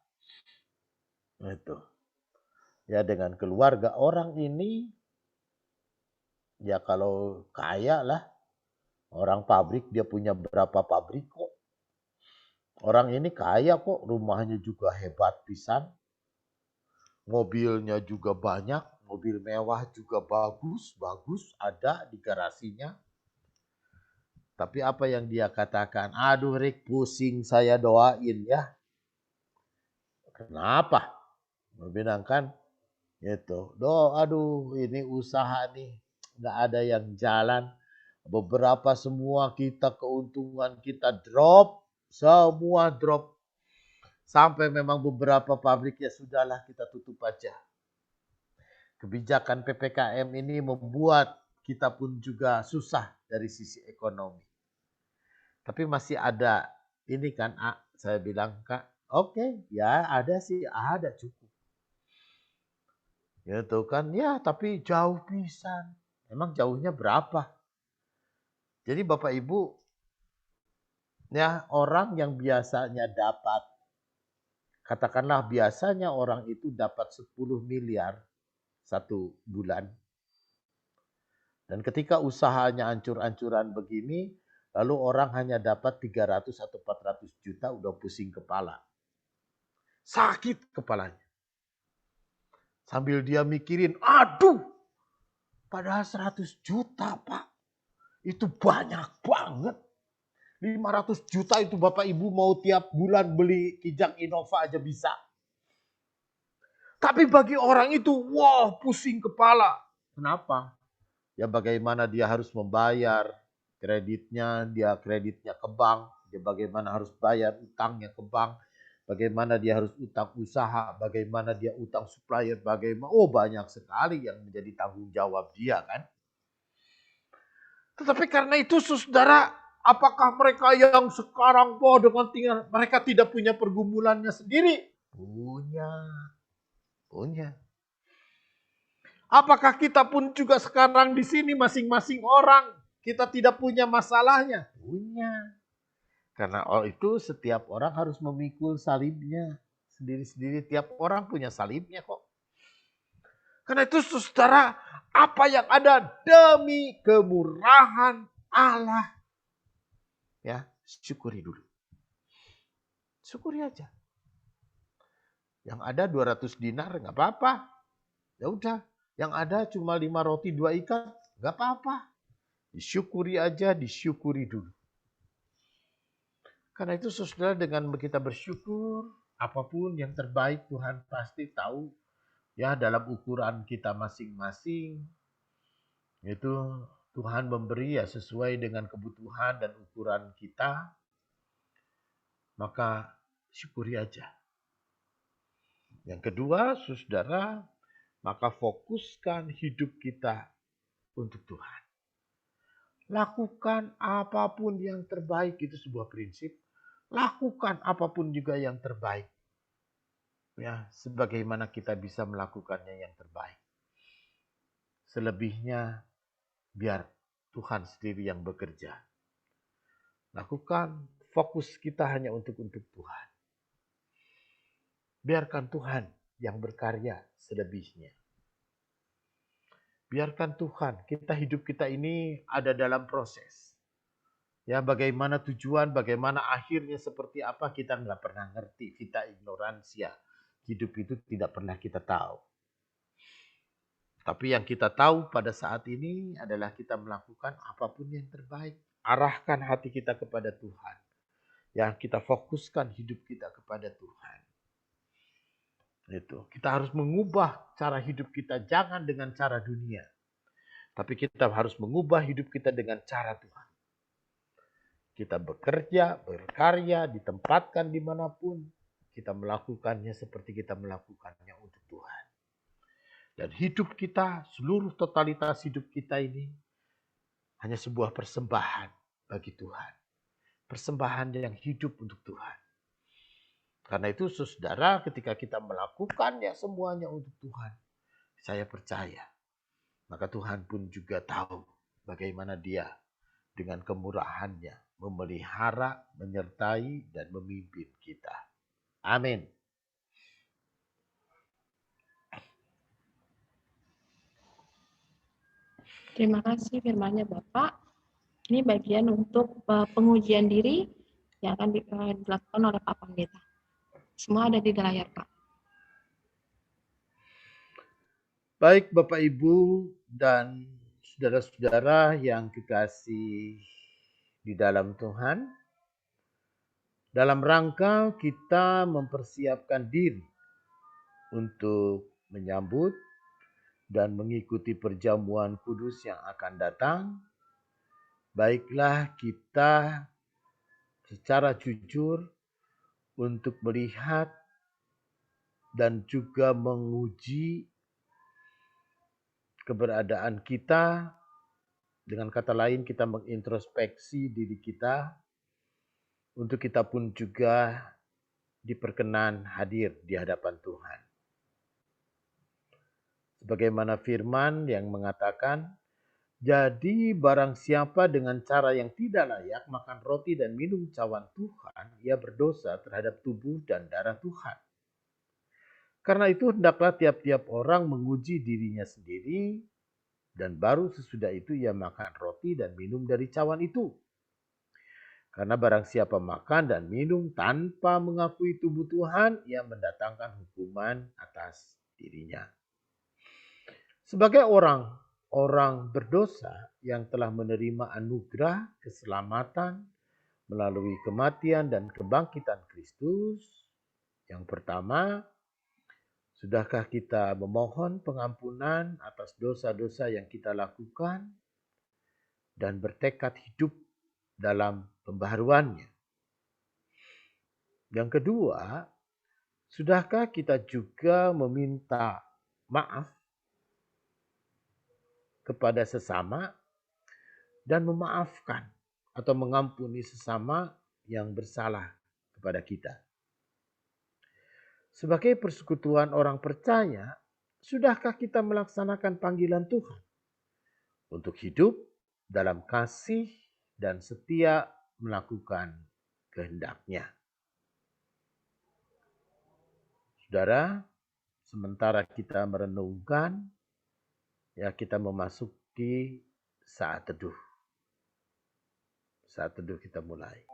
Itu. Ya dengan keluarga orang ini ya kalau kaya lah. Orang pabrik dia punya berapa pabrik kok. Orang ini kaya kok, rumahnya juga hebat pisan. Mobilnya juga banyak, mobil mewah juga bagus ada di garasinya. Tapi apa yang dia katakan? Aduh Rick, pusing saya doain ya. Kenapa? Bilang kan gitu. Aduh ini usaha nih, nggak ada yang jalan. Beberapa semua keuntungan kita drop. Semua drop. Sampai memang beberapa pabrik ya sudahlah kita tutup aja. Kebijakan PPKM ini membuat kita pun juga susah dari sisi ekonomi. Tapi masih ada ini kan saya bilang Kak, oke, ya ada sih, ada cukup. Ya tuh kan, ya tapi jauh pisan. Emang jauhnya berapa? Jadi Bapak Ibu, ya orang yang biasanya dapat, katakanlah biasanya orang itu dapat 10 miliar satu bulan. Dan ketika usahanya ancur-ancuran begini, lalu orang hanya dapat 300 atau 400 juta udah pusing kepala. Sakit kepalanya. Sambil dia mikirin, aduh padahal 100 juta Pak. Itu banyak banget. 500 juta itu Bapak Ibu mau tiap bulan beli Kijang Innova aja bisa. Tapi bagi orang itu, wah pusing kepala. Kenapa? Ya bagaimana dia harus membayar kreditnya, dia kreditnya ke bank. Dia bagaimana harus bayar utangnya ke bank. Bagaimana dia harus utang usaha, bagaimana dia utang supplier, bagaimana. Oh banyak sekali yang menjadi tanggung jawab dia kan. Tetapi karena itu saudara, apakah mereka yang sekarang dengan tinggal, mereka tidak punya pergumulannya sendiri? Punya. Apakah kita pun juga sekarang di sini masing-masing orang kita tidak punya masalahnya? Punya. Karena itu setiap orang harus memikul salibnya sendiri-sendiri. Tiap orang punya salibnya kok. Karena itu saudara, apa yang ada demi kemurahan Allah. Ya, syukuri dulu. Syukuri aja. Yang ada 200 dinar nggak apa-apa. Ya udah, yang ada cuma 5 roti 2 ikan, nggak apa-apa. Disyukuri aja, disyukuri dulu. Karena itu saudara, dengan kita bersyukur, apapun yang terbaik Tuhan pasti tahu. Ya, dalam ukuran kita masing-masing, itu Tuhan memberi ya sesuai dengan kebutuhan dan ukuran kita. Maka syukuri aja. Yang kedua, saudara, maka fokuskan hidup kita untuk Tuhan. Lakukan apapun yang terbaik, itu sebuah prinsip. Lakukan apapun juga yang terbaik. Ya, sebagaimana kita bisa melakukannya yang terbaik. Selebihnya biar Tuhan sendiri yang bekerja. Lakukan, fokus kita hanya untuk Tuhan. Biarkan Tuhan yang berkarya selebihnya. Biarkan Tuhan, hidup kita ini ada dalam proses. Ya, bagaimana tujuan, bagaimana akhirnya seperti apa kita nggak pernah ngerti. Vita ignoransia. Hidup itu tidak pernah kita tahu. Tapi yang kita tahu pada saat ini adalah kita melakukan apapun yang terbaik. Arahkan hati kita kepada Tuhan. Yang kita fokuskan hidup kita kepada Tuhan. Itu. Kita harus mengubah cara hidup kita, jangan dengan cara dunia. Tapi kita harus mengubah hidup kita dengan cara Tuhan. Kita bekerja, berkarya, ditempatkan dimanapun. Kita melakukannya seperti kita melakukannya untuk Tuhan. Dan hidup kita, seluruh totalitas hidup kita ini hanya sebuah persembahan bagi Tuhan. Persembahan yang hidup untuk Tuhan. Karena itu saudara, ketika kita melakukannya semuanya untuk Tuhan, saya percaya, maka Tuhan pun juga tahu bagaimana Dia dengan kemurahannya memelihara, menyertai, dan memimpin kita. Amin. Terima kasih firman-Nya Bapak. Ini bagian untuk pengujian diri yang akan dilakukan oleh Pak Pendeta. Semua ada di layar, Pak. Baik Bapak Ibu dan saudara-saudara yang dikasihi di dalam Tuhan, dalam rangka kita mempersiapkan diri untuk menyambut dan mengikuti perjamuan kudus yang akan datang, baiklah kita secara jujur untuk melihat dan juga menguji keberadaan kita. Dengan kata lain, kita mengintrospeksi diri kita untuk kita pun juga diperkenan hadir di hadapan Tuhan. Sebagaimana firman yang mengatakan, jadi barang siapa dengan cara yang tidak layak makan roti dan minum cawan Tuhan, ia berdosa terhadap tubuh dan darah Tuhan. Karena itu hendaklah tiap-tiap orang menguji dirinya sendiri, dan baru sesudah itu ia makan roti dan minum dari cawan itu. Karena barang siapa makan dan minum tanpa mengakui tubuh Tuhan, ia mendatangkan hukuman atas dirinya. Sebagai orang berdosa yang telah menerima anugerah keselamatan melalui kematian dan kebangkitan Kristus, yang pertama, sudahkah kita memohon pengampunan atas dosa-dosa yang kita lakukan dan bertekad hidup dalam pembaharuannya? Yang kedua, sudahkah kita juga meminta maaf kepada sesama dan memaafkan atau mengampuni sesama yang bersalah kepada kita? Sebagai persekutuan orang percaya, sudahkah kita melaksanakan panggilan Tuhan untuk hidup dalam kasih dan setia melakukan kehendak-Nya? Saudara, sementara kita merenungkan, ya kita memasuki saat teduh. Saat teduh kita mulai.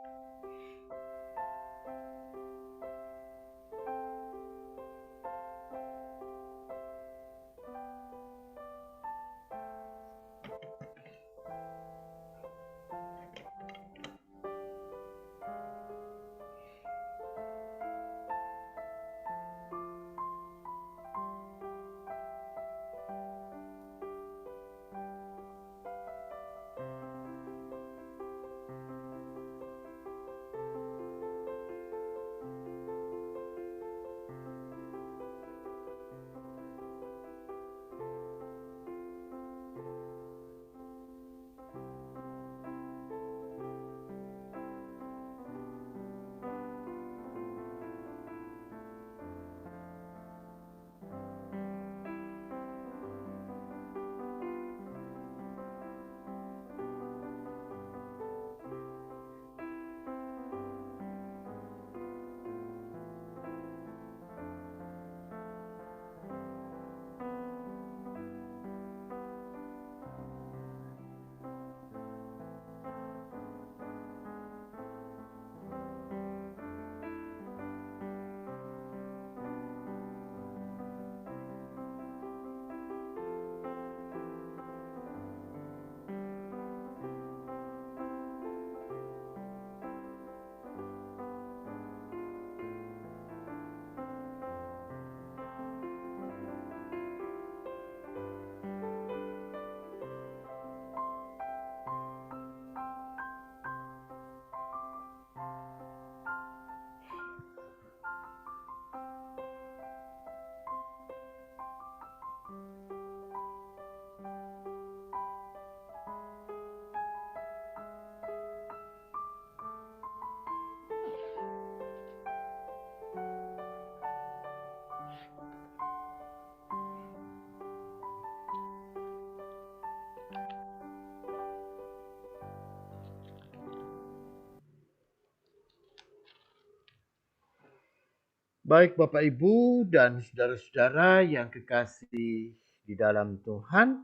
Baik Bapak Ibu dan saudara-saudara yang kekasih di dalam Tuhan,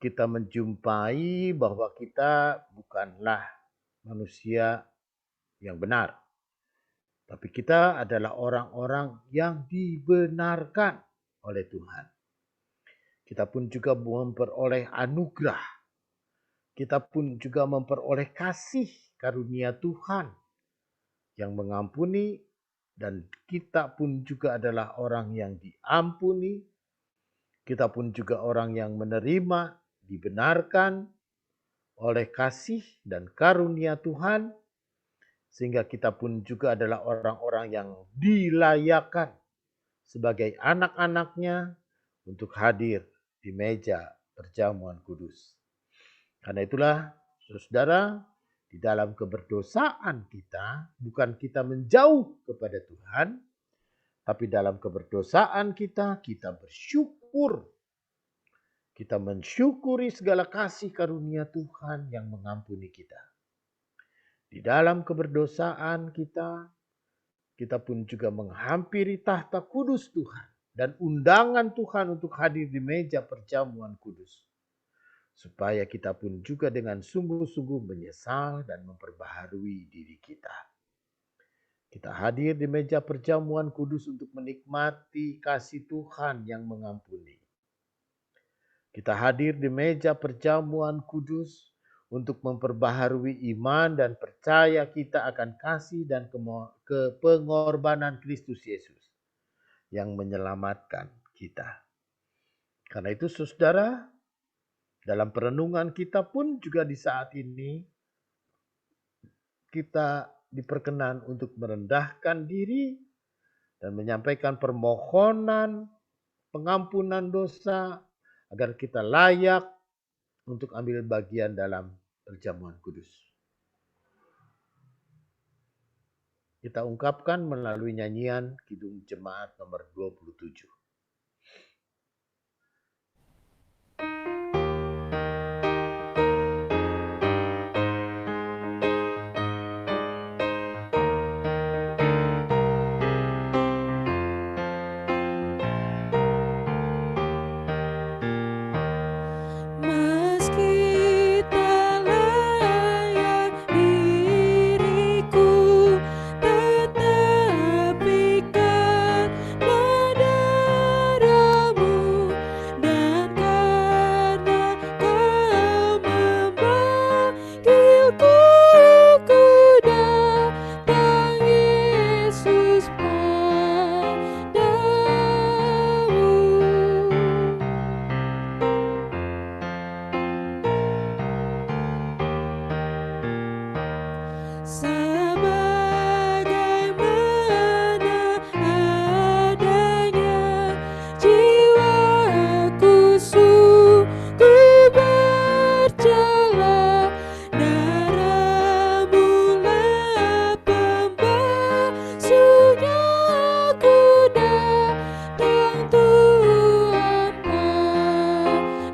kita menjumpai bahwa kita bukanlah manusia yang benar, tapi kita adalah orang-orang yang dibenarkan oleh Tuhan. Kita pun juga memperoleh anugerah, kita pun juga memperoleh kasih karunia Tuhan yang mengampuni. Dan kita pun juga adalah orang yang diampuni. Kita pun juga orang yang menerima, dibenarkan oleh kasih dan karunia Tuhan. Sehingga kita pun juga adalah orang-orang yang dilayakkan sebagai anak-anaknya untuk hadir di meja perjamuan kudus. Karena itulah, saudara, di dalam keberdosaan kita, bukan kita menjauh kepada Tuhan, tapi dalam keberdosaan kita bersyukur. Kita mensyukuri segala kasih karunia Tuhan yang mengampuni kita. Di dalam keberdosaan kita pun juga menghampiri tahta kudus Tuhan dan undangan Tuhan untuk hadir di meja perjamuan kudus. Supaya kita pun juga dengan sungguh-sungguh menyesal dan memperbaharui diri kita. Kita hadir di meja perjamuan kudus untuk menikmati kasih Tuhan yang mengampuni. Kita hadir di meja perjamuan kudus untuk memperbaharui iman dan percaya kita akan kasih dan pengorbanan Kristus Yesus yang menyelamatkan kita. Karena itu saudara, dalam perenungan kita pun juga di saat ini kita diperkenan untuk merendahkan diri dan menyampaikan permohonan pengampunan dosa agar kita layak untuk ambil bagian dalam perjamuan kudus. Kita ungkapkan melalui nyanyian Kidung Jemaat nomor 27. sebagaimana adanya. Jiwaku sungguh bercela, darah-Mulah pembasuhnya. Aku datang Tuhan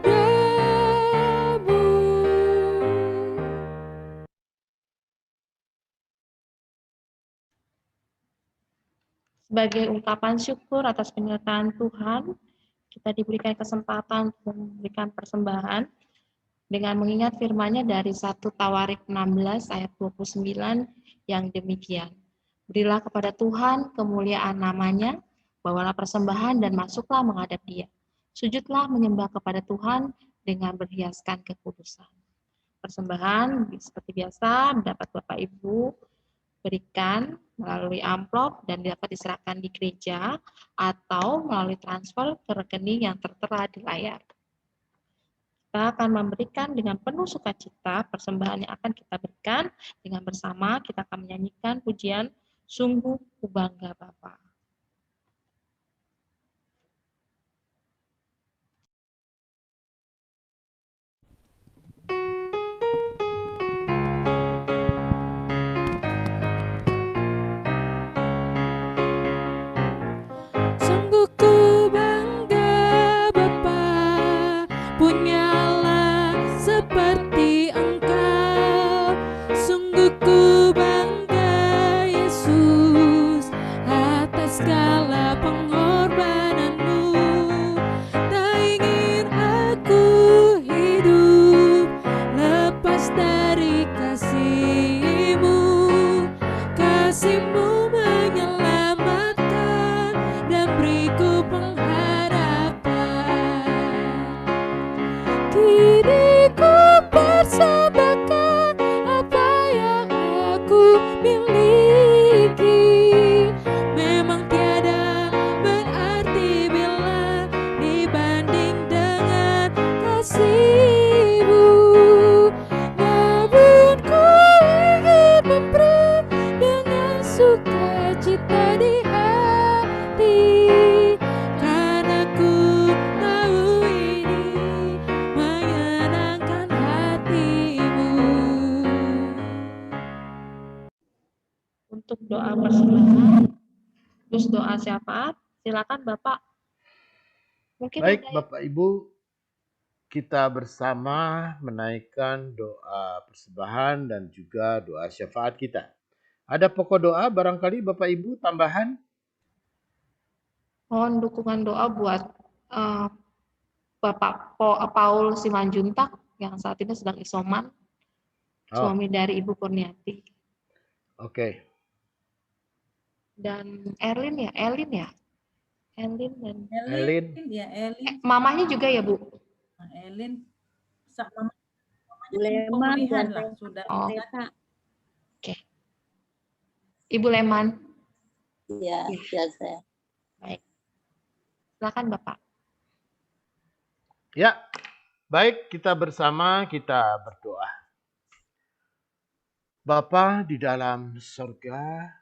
padamu. Sebagai ungkapan syukur atas penyertaan Tuhan, kita diberikan kesempatan untuk memberikan persembahan dengan mengingat firman-Nya dari 1 Tawarik 16 ayat 29 yang demikian. Berilah kepada Tuhan kemuliaan nama-Nya, bawalah persembahan dan masuklah menghadap Dia. Sujudlah menyembah kepada Tuhan dengan berhiaskan kekudusan. Persembahan seperti biasa dapat Bapak Ibu berikan melalui amplop dan dapat diserahkan di gereja atau melalui transfer ke rekening yang tertera di layar. Kita akan memberikan dengan penuh sukacita persembahan yang akan kita berikan. Dengan bersama kita akan menyanyikan pujian Sungguh Ku Bangga Bapa. Sungguh ku bangga Bapa, punyalah seperti Engkau. Sungguh ku bangga Yesus atas segala pengorbananmu. Tak ingin aku hidup lepas dari kasih-Mu. Kasih-Mu menyelamatkan dan beriku pengharapan. Kini ku persembahkan apa yang aku miliki. Memang tiada berarti bila dibanding dengan kasih-Mu. Namun ku ingin memberi dengan sukacita di hati, karena ku tahu ini menyenangkan hati-Mu. Untuk doa persembahan, terus doa syafaat, silakan Bapak. Mungkin Baik, ada Bapak Ibu, kita bersama menaikkan doa persembahan dan juga doa syafaat kita. Ada pokok doa barangkali Bapak Ibu tambahan? mohon dukungan doa buat Bapak Paul Simanjuntak yang saat ini sedang isoman, suami dari Ibu Kurniati. Oke. Dan Elin dan Elin. Ya, Elin. mamanya juga ya, Bu? Elin. Mamanya Leman pemulihan dan lah, sudah. Oh. Teta. Oke. Ibu Leman. Iya, ya saya. Baik. Silakan Bapak. Ya, baik, kita bersama kita berdoa. Bapa di dalam surga,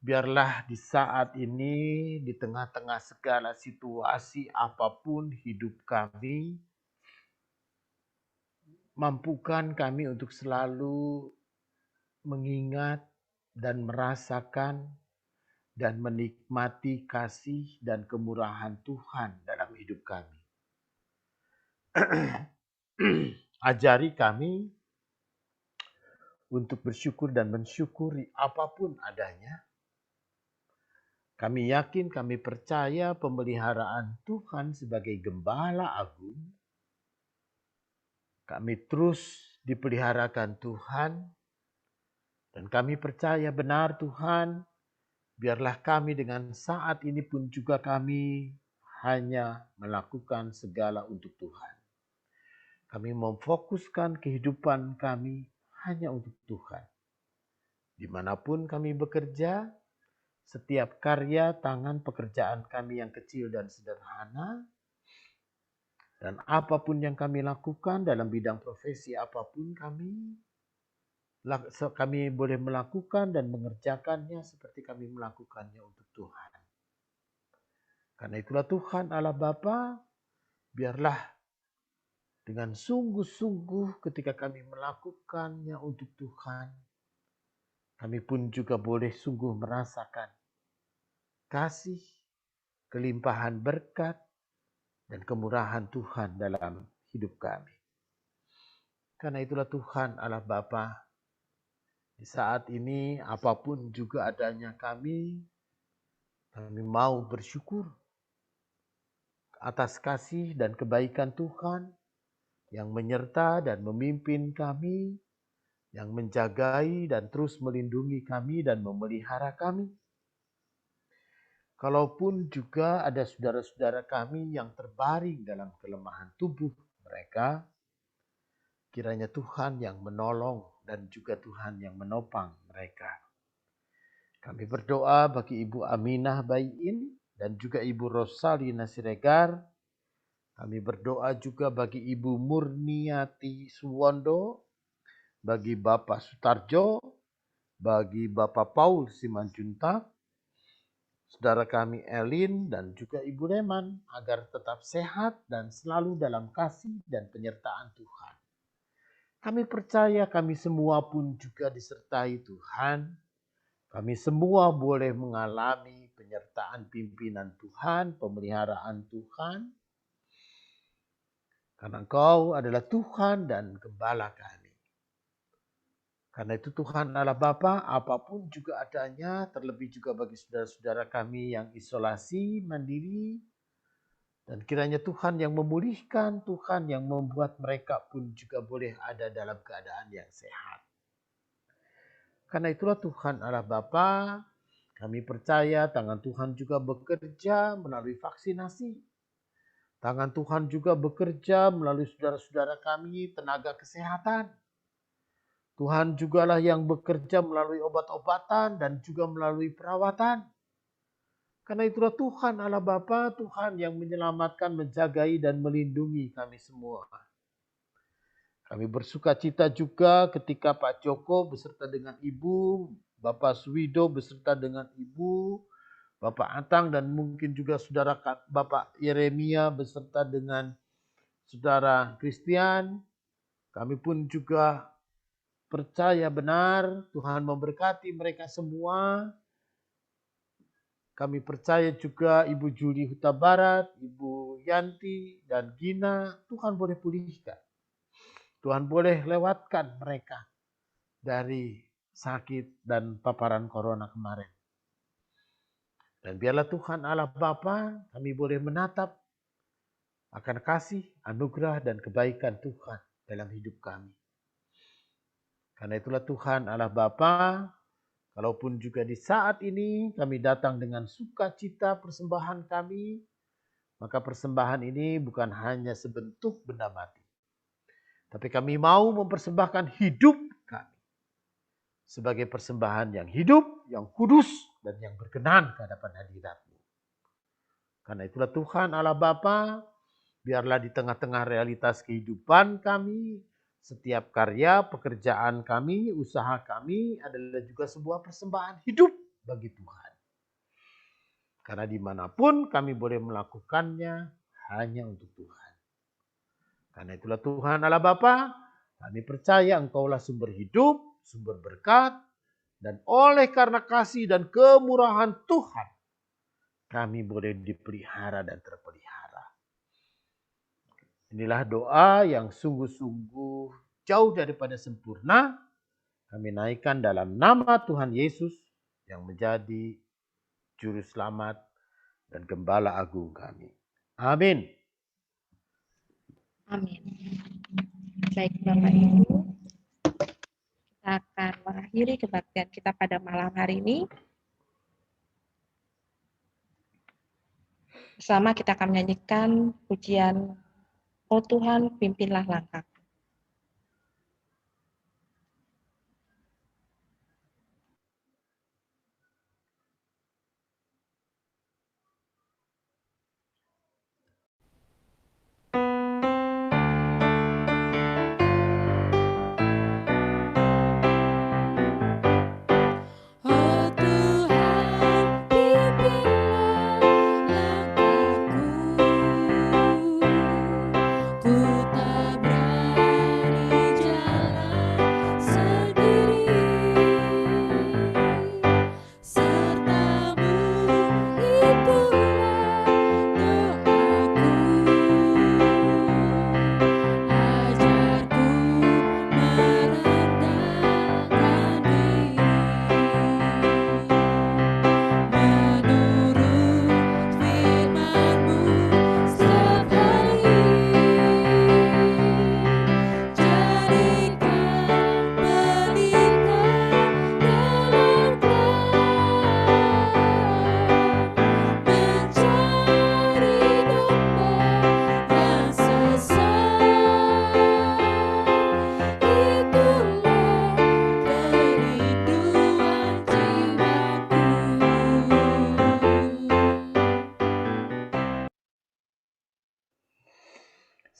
biarlah di saat ini, di tengah-tengah segala situasi apapun hidup kami, mampukan kami untuk selalu mengingat dan merasakan dan menikmati kasih dan kemurahan Tuhan dalam hidup kami. Ajari kami untuk bersyukur dan mensyukuri apapun adanya. Kami yakin, kami percaya pemeliharaan Tuhan sebagai Gembala Agung. Kami terus dipeliharakan Tuhan. Dan kami percaya benar Tuhan, biarlah kami dengan saat ini pun juga kami hanya melakukan segala untuk Tuhan. Kami memfokuskan kehidupan kami hanya untuk Tuhan. Dimanapun kami bekerja, setiap karya tangan pekerjaan kami yang kecil dan sederhana, dan apapun yang kami lakukan dalam bidang profesi apapun kami kami boleh melakukan dan mengerjakannya seperti kami melakukannya untuk Tuhan. Karena itulah Tuhan Allah Bapa, biarlah dengan sungguh-sungguh ketika kami melakukannya untuk Tuhan, kami pun juga boleh sungguh merasakan kasih, kelimpahan berkat, dan kemurahan Tuhan dalam hidup kami. Karena itulah Tuhan Allah Bapa, di saat ini apapun juga adanya kami mau bersyukur atas kasih dan kebaikan Tuhan yang menyerta dan memimpin kami, yang menjagai dan terus melindungi kami dan memelihara kami. Kalaupun juga ada saudara-saudara kami yang terbaring dalam kelemahan tubuh mereka, kiranya Tuhan yang menolong dan juga Tuhan yang menopang mereka. Kami berdoa bagi Ibu Aminah Bayin dan juga Ibu Rosalina Siregar. Kami berdoa juga bagi Ibu Murniati Suwondo, bagi Bapak Sutarjo, bagi Bapak Paul Simanjuntak, saudara kami Elin dan juga Ibu Reman, agar tetap sehat dan selalu dalam kasih dan penyertaan Tuhan. Kami percaya kami semua pun juga disertai Tuhan. Kami semua boleh mengalami penyertaan pimpinan Tuhan, pemeliharaan Tuhan. Karena Engkau adalah Tuhan dan Gembala kami. Karena itu Tuhan Allah Bapa, apapun juga adanya, terlebih juga bagi saudara-saudara kami yang isolasi, mandiri, dan kiranya Tuhan yang memulihkan, Tuhan yang membuat mereka pun juga boleh ada dalam keadaan yang sehat. Karena itulah Tuhan Allah Bapa, kami percaya tangan Tuhan juga bekerja melalui vaksinasi. Tangan Tuhan juga bekerja melalui saudara-saudara kami tenaga kesehatan. Tuhan jugalah yang bekerja melalui obat-obatan dan juga melalui perawatan. Karena itulah Tuhan Allah Bapa, Tuhan yang menyelamatkan, menjagai dan melindungi kami semua. Kami bersuka cita juga ketika Pak Joko beserta dengan Ibu, Bapak Suwido beserta dengan Ibu, Bapak Atang dan mungkin juga saudara Bapak Yeremia beserta dengan saudara Christian. Kami pun juga percaya benar Tuhan memberkati mereka semua. Kami percaya juga Ibu Juli Huta Barat, Ibu Yanti dan Gina, Tuhan boleh pulihkan. Tuhan boleh lewatkan mereka dari sakit dan paparan corona kemarin. Dan biarlah Tuhan Allah Bapa, kami boleh menatap akan kasih, anugerah, dan kebaikan Tuhan dalam hidup kami. Karena itulah Tuhan Allah Bapa, kalaupun juga di saat ini kami datang dengan sukacita persembahan kami, maka persembahan ini bukan hanya sebentuk benda mati. Tapi kami mau mempersembahkan hidup kami sebagai persembahan yang hidup, yang kudus, dan yang berkenan ke hadapan hadirat-Mu. Karena itulah Tuhan Allah Bapa, biarlah di tengah-tengah realitas kehidupan kami, setiap karya, pekerjaan kami, usaha kami adalah juga sebuah persembahan hidup bagi Tuhan. Karena dimanapun kami boleh melakukannya hanya untuk Tuhan. Karena itulah Tuhan Allah Bapa, kami percaya Engkaulah sumber hidup, sumber berkat, dan oleh karena kasih dan kemurahan Tuhan, kami boleh dipelihara dan terpelihara. Inilah doa yang sungguh-sungguh jauh daripada sempurna. Kami naikkan dalam nama Tuhan Yesus yang menjadi Juru Selamat dan Gembala Agung kami. Amin. Amin. Baik Bapak Ibu, kita akan mengakhiri kebaktian kita pada malam hari ini. Bersama kita akan menyanyikan pujian Oh Tuhan, pimpinlah langkahku.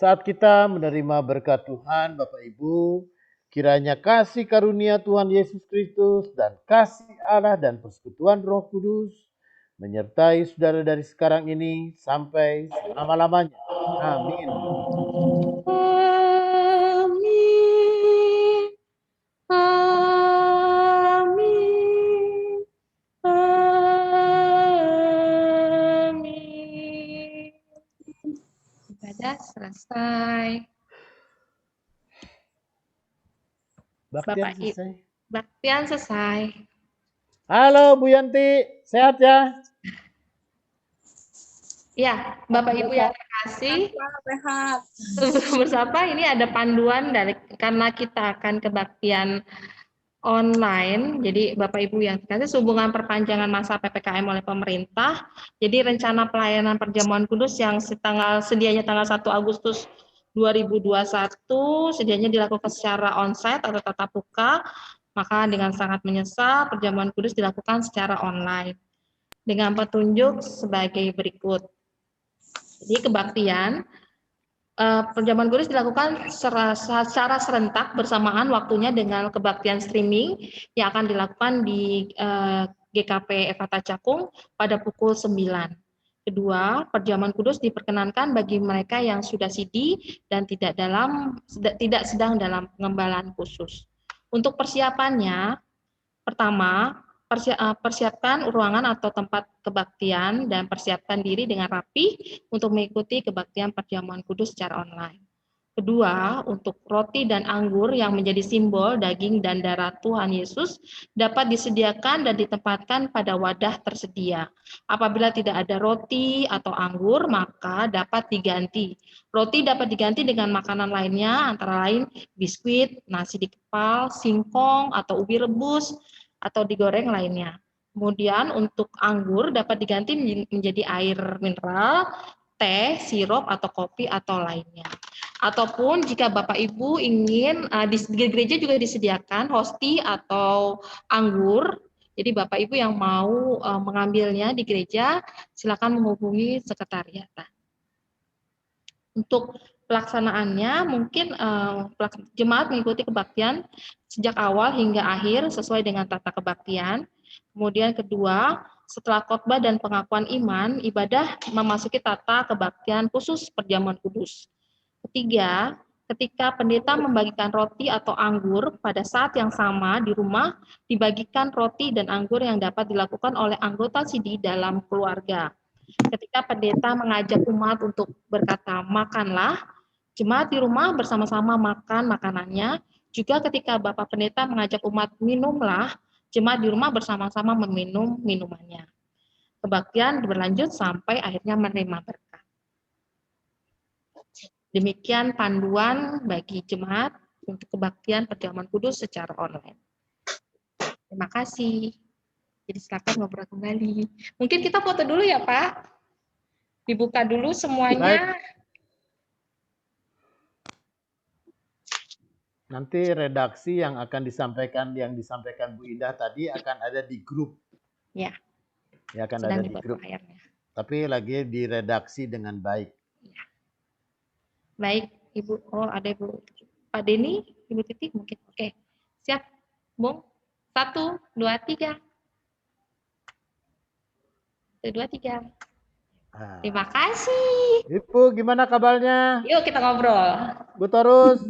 Saat kita menerima berkat Tuhan, Bapak Ibu, kiranya kasih karunia Tuhan Yesus Kristus dan kasih Allah dan persekutuan Roh Kudus menyertai saudara dari sekarang ini sampai selama-lamanya. Amin. Amin. Amin. Amin. Ibadah selesai. Baktian Bapak Ibu. selesai. Baktian selesai. Halo Bu Yanti, sehat ya? Ya, Bapak Ibu yang terkasih, Sehat. sebelum bersapa ini ada panduan dari karena kita akan kebaktian online. Jadi Bapak Ibu yang terkasih, sehubungan perpanjangan masa PPKM oleh pemerintah. Jadi rencana pelayanan perjamuan kudus yang sedianya tanggal 1 Agustus 2021 sedianya dilakukan secara onsite atau tatap muka. Maka dengan sangat menyesal perjamuan kudus dilakukan secara online dengan petunjuk sebagai berikut. Jadi kebaktian perjamuan kudus dilakukan secara serentak bersamaan waktunya dengan kebaktian streaming yang akan dilakukan di GKP Efata Cakung pada pukul 9. Kedua, perjamuan kudus diperkenankan bagi mereka yang sudah CD dan tidak sedang dalam pengembalaan khusus. Untuk persiapannya, pertama, persiapkan ruangan atau tempat kebaktian dan persiapkan diri dengan rapi untuk mengikuti kebaktian perjamuan kudus secara online. Kedua, untuk roti dan anggur yang menjadi simbol daging dan darah Tuhan Yesus dapat disediakan dan ditempatkan pada wadah tersedia. Apabila tidak ada roti atau anggur, maka dapat diganti. Roti dapat diganti dengan makanan lainnya, antara lain biskuit, nasi dikepal, singkong, atau ubi rebus, atau digoreng lainnya. Kemudian untuk anggur dapat diganti menjadi air mineral, teh, sirup, atau kopi, atau lainnya. Ataupun jika Bapak Ibu ingin, di gereja juga disediakan hosti atau anggur. Jadi Bapak Ibu yang mau mengambilnya di gereja, silakan menghubungi sekretariat. Untuk pelaksanaannya mungkin jemaat mengikuti kebaktian sejak awal hingga akhir sesuai dengan tata kebaktian. Kemudian kedua, setelah khotbah dan pengakuan iman, ibadah memasuki tata kebaktian khusus perjamuan kudus. Ketiga, ketika pendeta membagikan roti atau anggur pada saat yang sama di rumah, dibagikan roti dan anggur yang dapat dilakukan oleh anggota CD dalam keluarga. Ketika pendeta mengajak umat untuk berkata, makanlah, jemaat di rumah bersama-sama makan makanannya. Juga ketika Bapak Pendeta mengajak umat minumlah, jemaat di rumah bersama-sama meminum minumannya. Kebaktian berlanjut sampai akhirnya menerima berkat. Demikian panduan bagi jemaat untuk kebaktian perjamuan kudus secara online. Terima kasih. Jadi silakan ngobrol kembali. Mungkin kita foto dulu ya Pak. Dibuka dulu semuanya. Baik. Nanti redaksi yang disampaikan Bu Indah tadi akan ada di grup. Ya. Ya akan Sedang ada di grup. Akhirnya. Tapi lagi diredaksi dengan baik. Ya. Baik, Ibu. Oh, ada Ibu Pak Denny, Ibu Titi mungkin. Oke. Siap, Bung. 1, 2, 3. 1, 2, 3. Terima kasih. Ibu, gimana kabarnya? Yuk kita ngobrol. Bu Torus.